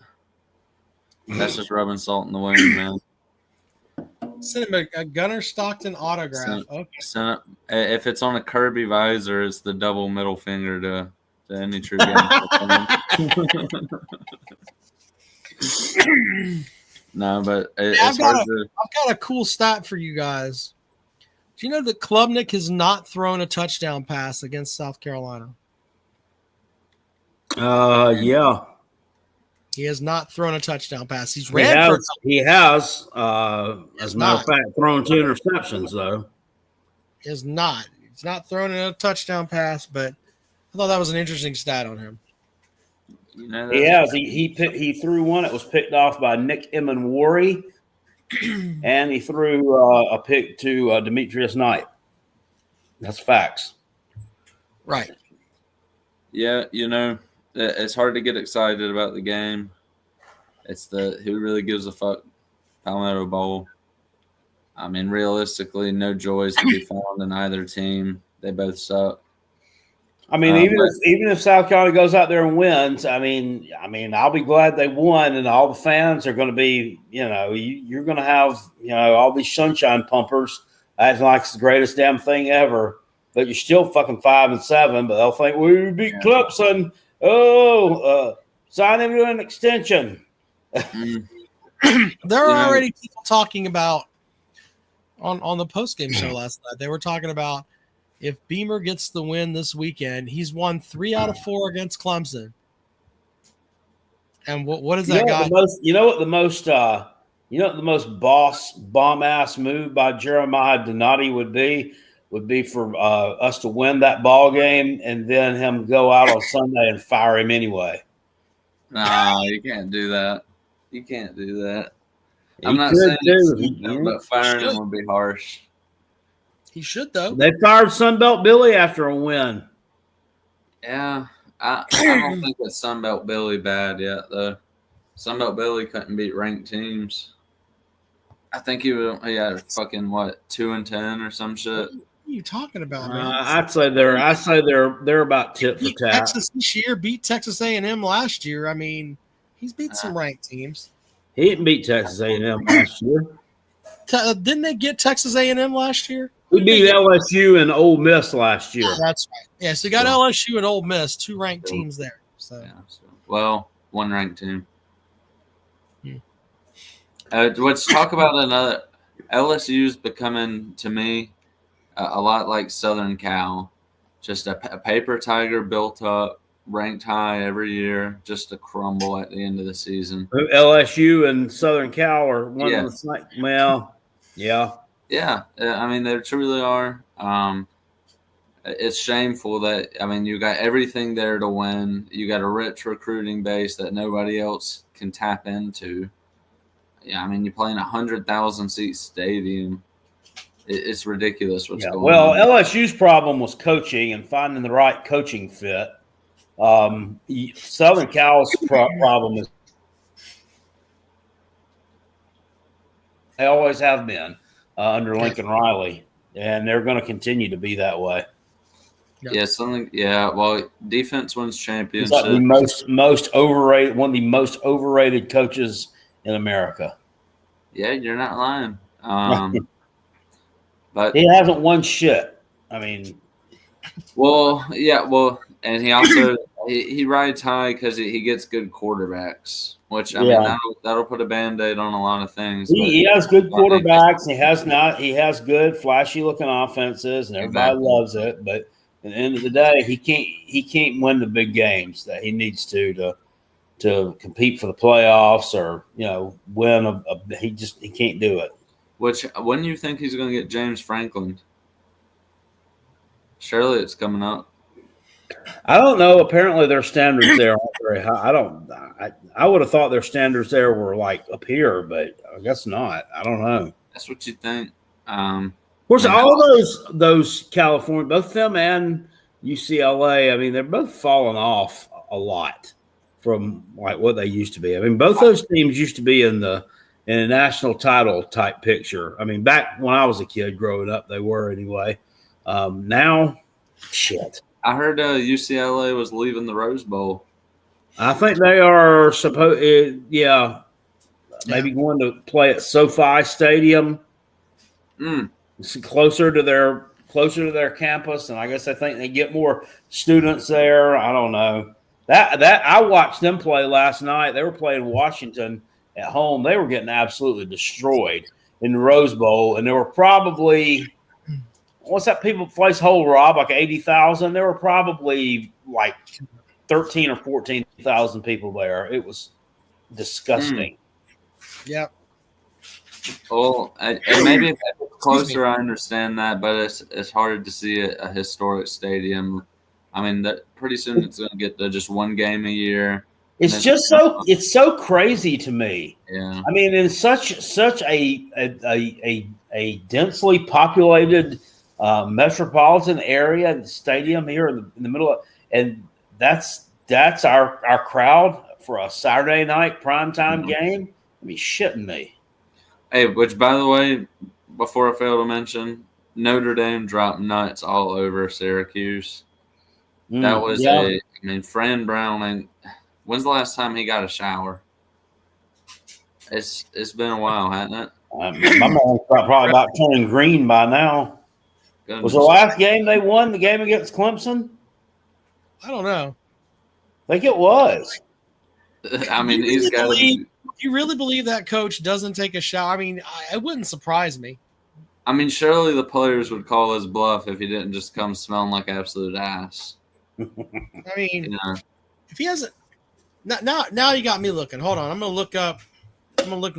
Speaker 9: That's just rubbing salt in the wound, man.
Speaker 1: Send him a Gunner Stockton autograph.
Speaker 9: If it's on a Kirby visor, it's the double middle finger to any true game. No, but
Speaker 1: I've got a cool stat for you guys. Do you know that Klubnik has not thrown a touchdown pass against South Carolina?
Speaker 2: Yeah.
Speaker 1: He has not thrown a touchdown pass. He has,
Speaker 2: as a matter of fact, thrown 2 interceptions, though.
Speaker 1: He has not. He's not thrown a touchdown pass, but I thought that was an interesting stat on him.
Speaker 9: You know
Speaker 2: He
Speaker 9: that?
Speaker 2: has. He threw one that was picked off by Nick Emanwari, and he threw a pick to Demetrius Knight. That's facts.
Speaker 1: Right.
Speaker 9: Yeah, you know, it's hard to get excited about the game. It's the who really gives a fuck Palmetto Bowl. I mean, realistically, no joys to be found in either team. They both suck.
Speaker 2: I mean, even if South Carolina goes out there and wins, I mean, I'll be glad they won, and all the fans are going to be, you're going to have, all these sunshine pumpers acting like it's the greatest damn thing ever. But you're still fucking 5-7. But they'll think we beat Clemson. Oh, sign him to an extension.
Speaker 1: There are already people talking about on the postgame show last night. They were talking about if Beamer gets the win this weekend, he's won 3 out of 4 against Clemson. And what is that guy?
Speaker 2: You know what the most bomb ass move by Jeremiah Donati would be for us to win that ball game and then him go out on Sunday and fire him anyway.
Speaker 9: No, you can't do that. You can't do that. I'm
Speaker 2: He
Speaker 9: not
Speaker 2: could
Speaker 9: saying
Speaker 2: do.
Speaker 9: it's, but firing him would be harsh.
Speaker 1: He should, though.
Speaker 2: They fired Sunbelt Billy after a win.
Speaker 9: Yeah, I don't think that Sunbelt Billy bad yet, though. Sunbelt Billy couldn't beat ranked teams. I think he had fucking 2-10 or some shit.
Speaker 1: What are you talking about, man?
Speaker 2: I'd say they're about tit for
Speaker 1: Beat
Speaker 2: tat.
Speaker 1: Texas this year, beat Texas A&M last year. I mean, he's beat some ranked teams.
Speaker 2: He didn't beat Texas A&M last year.
Speaker 1: Didn't they get Texas A&M last year?
Speaker 2: We beat LSU and Ole Miss last year.
Speaker 1: That's right. Yeah, so you got LSU and Ole Miss, 2 ranked teams there. So,
Speaker 9: yeah, well, 1 ranked team. Let's talk about another. LSU's becoming, to me, a lot like Southern Cal. Just a paper tiger built up, ranked high every year, just to crumble at the end of the season.
Speaker 2: LSU and Southern Cal are one of the – well, yeah.
Speaker 9: Yeah, I mean, they truly are. It's shameful that, I mean, you got everything there to win. You got a rich recruiting base that nobody else can tap into. Yeah, I mean, you're playing 100,000-seat stadium. It's ridiculous what's going on.
Speaker 2: Well, LSU's problem was coaching and finding the right coaching fit. Southern Cal's problem is they always have been under Lincoln Riley, and they're going to continue to be that way.
Speaker 9: Yeah, well, defense wins championships.
Speaker 2: He's like the most overrated, one of the most overrated coaches in America.
Speaker 9: Yeah, you're not lying. But
Speaker 2: he hasn't won shit. I mean,
Speaker 9: and he also he rides high because he gets good quarterbacks, which I mean that'll put a Band-Aid on a lot of things.
Speaker 2: He has good quarterbacks. He has good flashy looking offenses, and everybody loves it. But at the end of the day, he can't win the big games that he needs to compete for the playoffs or win he can't do it.
Speaker 9: Which when do you think he's going to get James Franklin? Surely it's coming up.
Speaker 2: I don't know. Apparently their standards there aren't very high. I would have thought their standards there were like up here, but I guess not. I don't know.
Speaker 9: That's what you think.
Speaker 2: Of course, all those California, both them and UCLA, I mean, they're both falling off a lot from like what they used to be. I mean, both those teams used to be in a national title type picture. I mean, back when I was a kid growing up, they were anyway. Now, shit.
Speaker 9: I heard UCLA was leaving the Rose Bowl.
Speaker 2: I think they are maybe going to play at SoFi Stadium. It's closer to their campus, and I guess I think they get more students there. I don't know. That I watched them play last night. They were playing Washington at home. They were getting absolutely destroyed in the Rose Bowl, and there were probably what's that place hold, Rob? Like 80,000. There were probably like 13 or 14,000 people there. It was disgusting.
Speaker 1: Yep.
Speaker 9: Well, and maybe if it's closer, I understand that, but it's hard to see a historic stadium. I mean, that pretty soon it's going to get to just one game a year.
Speaker 2: It's just so crazy to me.
Speaker 9: Yeah.
Speaker 2: I mean, in such a densely populated metropolitan area, stadium here in the middle of, and that's our crowd for a Saturday night primetime game. I mean, shitting me.
Speaker 9: Hey, which by the way, before I fail to mention, Notre Dame dropped nuts all over Syracuse. That was Fran Brown. And when's the last time he got a shower? It's been a while, hasn't it?
Speaker 2: My man's probably about turning green by now.
Speaker 9: Goodness.
Speaker 2: Was the last game they won the game against Clemson?
Speaker 1: I don't know.
Speaker 2: I think it was.
Speaker 9: I mean, he's got to be.
Speaker 1: You really believe that coach doesn't take a shower? I mean, it wouldn't surprise me.
Speaker 9: I mean, surely the players would call his bluff if he didn't just come smelling like absolute ass.
Speaker 1: I mean, if he hasn't, now you got me looking. Hold on, I'm gonna look and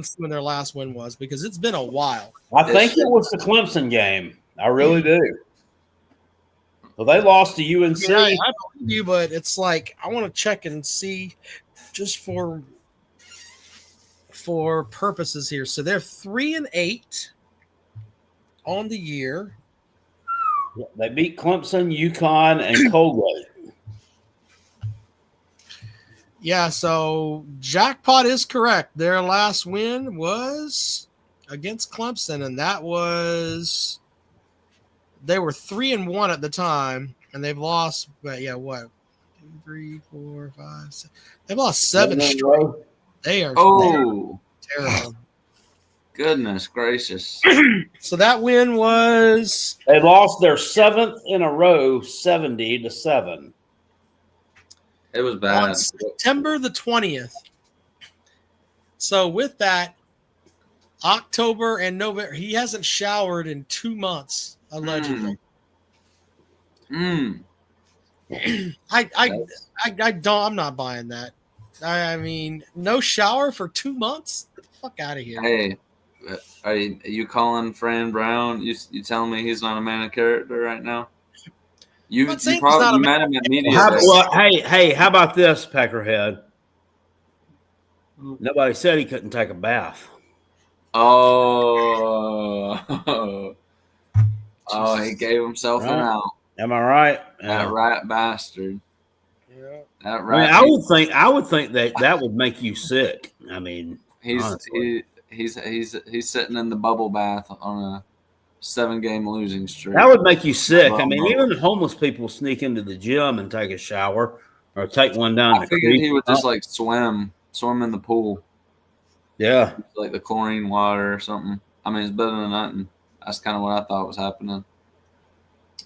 Speaker 1: see when their last win was because it's been a while.
Speaker 2: I think it was the Clemson game. I really do. Well, they lost to UNC.
Speaker 1: I mean, I believe you, but it's like I want to check and see just for purposes here. So they're 3-8 on the year.
Speaker 2: They beat Clemson, UConn, and Colgate.
Speaker 1: Yeah, so jackpot is correct. Their last win was against Clemson, and that was they were 3-1 at the time, and they've lost. But yeah, what 2, 3, 4, 5, 6. They've lost 7 straight. They are terrible.
Speaker 9: Goodness gracious!
Speaker 1: So that win was
Speaker 2: they lost their 7th in a row, 70-7.
Speaker 9: It was bad.
Speaker 1: On September the 20th. So with that, October and November, he hasn't showered in 2 months, allegedly.
Speaker 9: Mm.
Speaker 1: I'm not buying that. I mean, no shower for 2 months? Get the fuck out of here.
Speaker 9: Hey, are you calling Fran Brown? You telling me he's not a man of character right now? You met him at media.
Speaker 2: Hey, how about this, Peckerhead? Nobody said he couldn't take a bath.
Speaker 9: Oh, he gave himself an out.
Speaker 2: Am I right?
Speaker 9: That rat bastard.
Speaker 1: Yeah.
Speaker 9: That rat.
Speaker 2: I would think that would make you sick. I mean,
Speaker 9: he's sitting in the bubble bath on a 7-game losing streak.
Speaker 2: That would make you sick. I mean, even homeless people sneak into the gym and take a shower or take one down.
Speaker 9: I figured he would just like swim in the pool.
Speaker 2: Yeah,
Speaker 9: like the chlorine water or something. I mean, it's better than nothing. That's kind of what I thought was happening.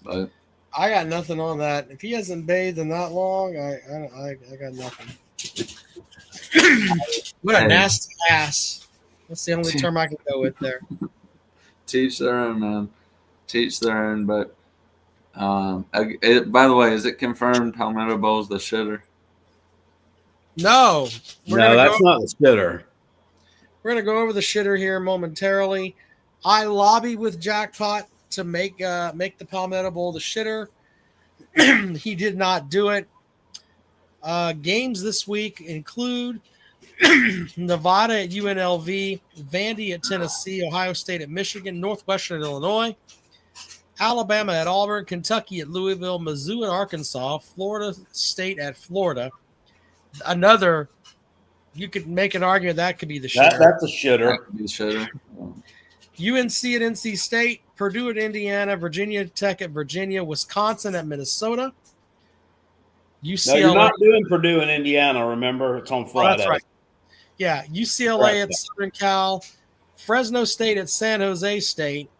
Speaker 9: But
Speaker 1: I got nothing on that. If he hasn't bathed in that long, I got nothing. What a nasty ass. That's the only term I can go with there.
Speaker 9: Teach their own, man. Teach their own. But by the way, is it confirmed Palmetto Bowl's the shitter?
Speaker 1: No,
Speaker 2: that's not the shitter.
Speaker 1: We're gonna go over the shitter here momentarily. I lobbied with Jackpot to make the Palmetto Bowl the shitter. He did not do it. Games this week include Nevada at UNLV, Vandy at Tennessee, Ohio State at Michigan, Northwestern at Illinois, Alabama at Auburn, Kentucky at Louisville, Mizzou at Arkansas, Florida State at Florida. Another, you could make an argument that could be the shitter.
Speaker 2: That's a shitter.
Speaker 9: That could be the shitter.
Speaker 1: UNC at NC State, Purdue at Indiana, Virginia Tech at Virginia, Wisconsin at Minnesota. UCLA.
Speaker 2: No, you're not doing Purdue and Indiana, remember? It's on Friday.
Speaker 1: That's right. Yeah, UCLA at Southern Cal, Fresno State at San Jose State.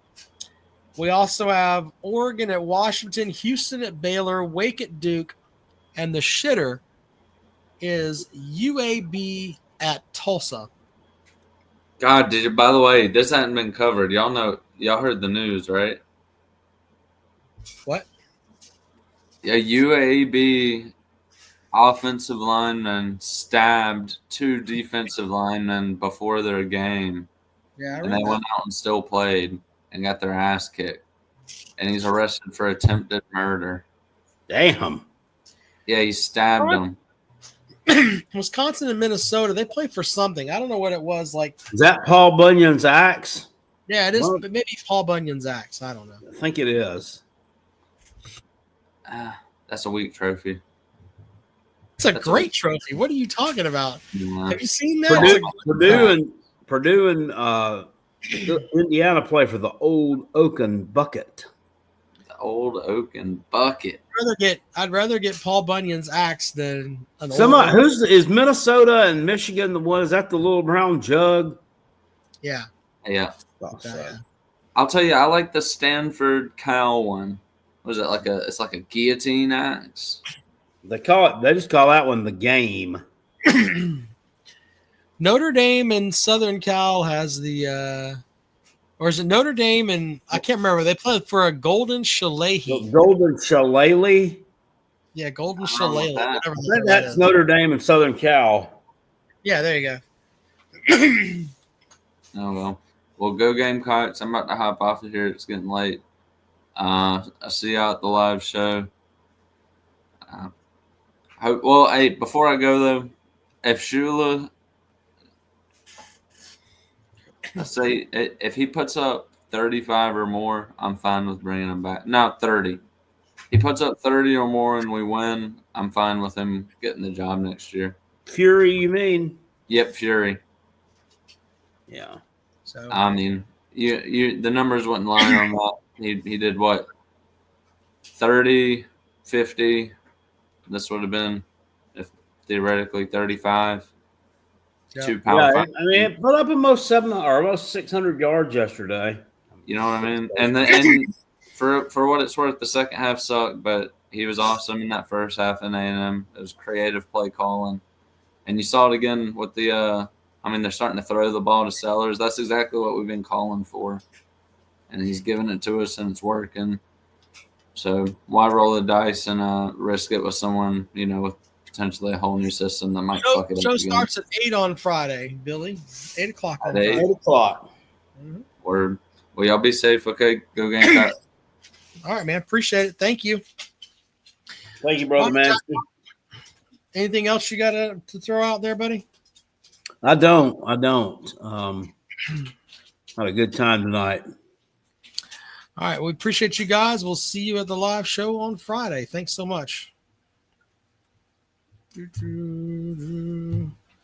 Speaker 1: We also have Oregon at Washington, Houston at Baylor, Wake at Duke, and the shitter is UAB at Tulsa.
Speaker 9: God, by the way, this hadn't been covered. Y'all heard the news, right?
Speaker 1: What?
Speaker 9: Yeah, UAB offensive linemen stabbed 2 defensive linemen before their game.
Speaker 1: Yeah,
Speaker 9: and they went out and still played and got their ass kicked. And he's arrested for attempted murder.
Speaker 2: Damn.
Speaker 9: Yeah, he stabbed them.
Speaker 1: Wisconsin and Minnesota, they play for something. I don't know what it was. Like,
Speaker 2: Is that Paul Bunyan's axe?
Speaker 1: yeah, it is.
Speaker 2: Well,
Speaker 1: But maybe Paul Bunyan's axe. I don't know.
Speaker 2: I think it is.
Speaker 9: That's a weak trophy.
Speaker 1: It's a great trophy. What are you talking about?
Speaker 9: Yeah.
Speaker 1: Have you seen that?
Speaker 2: Purdue and Indiana play for the Old Oaken Bucket.
Speaker 9: The Old Oaken Bucket.
Speaker 1: I'd rather get Paul Bunyan's axe than an
Speaker 2: Somebody is Minnesota and Michigan the one? Is that the little brown jug?
Speaker 1: Yeah.
Speaker 9: Yeah.
Speaker 1: Yeah.
Speaker 9: I'll tell you, I like the Stanford Cal one. What is it like it's like a guillotine axe?
Speaker 2: They just call that one the game.
Speaker 1: Notre Dame and Southern Cal has the or is it Notre Dame and I can't remember. They played for a golden shillelagh.
Speaker 2: Golden shillelagh?
Speaker 1: Yeah, golden shillelagh.
Speaker 2: I think that's Notre Dame and Southern Cal.
Speaker 1: Yeah, there you
Speaker 9: go. Oh well. Well, go Gamecocks. I'm about to hop off of here. It's getting late. I'll see you at the live show. Hey, before I go though, if Shula, I say if he puts up 35 or more, I'm fine with bringing him back. No, 30. He puts up 30 or more and we win, I'm fine with him getting the job next year.
Speaker 2: Fury, you mean?
Speaker 9: Yep, Fury.
Speaker 2: Yeah.
Speaker 1: So
Speaker 9: I mean, you the numbers wouldn't lie on that. He did what? 30, 50. This would have been if theoretically 35.
Speaker 1: Yeah.
Speaker 9: 2 power.
Speaker 2: Yeah, I mean, it put up almost 600 yards yesterday.
Speaker 9: You know what I mean? And for what it's worth, the second half sucked, but he was awesome in that first half in A&M. It was creative play calling, and you saw it again with the. I mean, they're starting to throw the ball to Sellers. That's exactly what we've been calling for, and he's giving it to us, and it's working. So why roll the dice and risk it with someone with potentially a whole new system that might fuck it up
Speaker 1: show
Speaker 9: again?
Speaker 1: starts at 8 on Friday, Billy. 8 o'clock on
Speaker 9: At 8?
Speaker 1: Friday.
Speaker 2: 8 o'clock.
Speaker 1: Mm-hmm.
Speaker 9: Word. Well, y'all be safe. Okay, go Gamecocks.
Speaker 1: All right, man. Appreciate it. Thank you.
Speaker 2: Thank you, brother, man.
Speaker 1: Anything else you got to throw out there, buddy?
Speaker 2: I don't. Had a good time tonight.
Speaker 1: All right. We appreciate you guys. We'll see you at the live show on Friday. Thanks so much.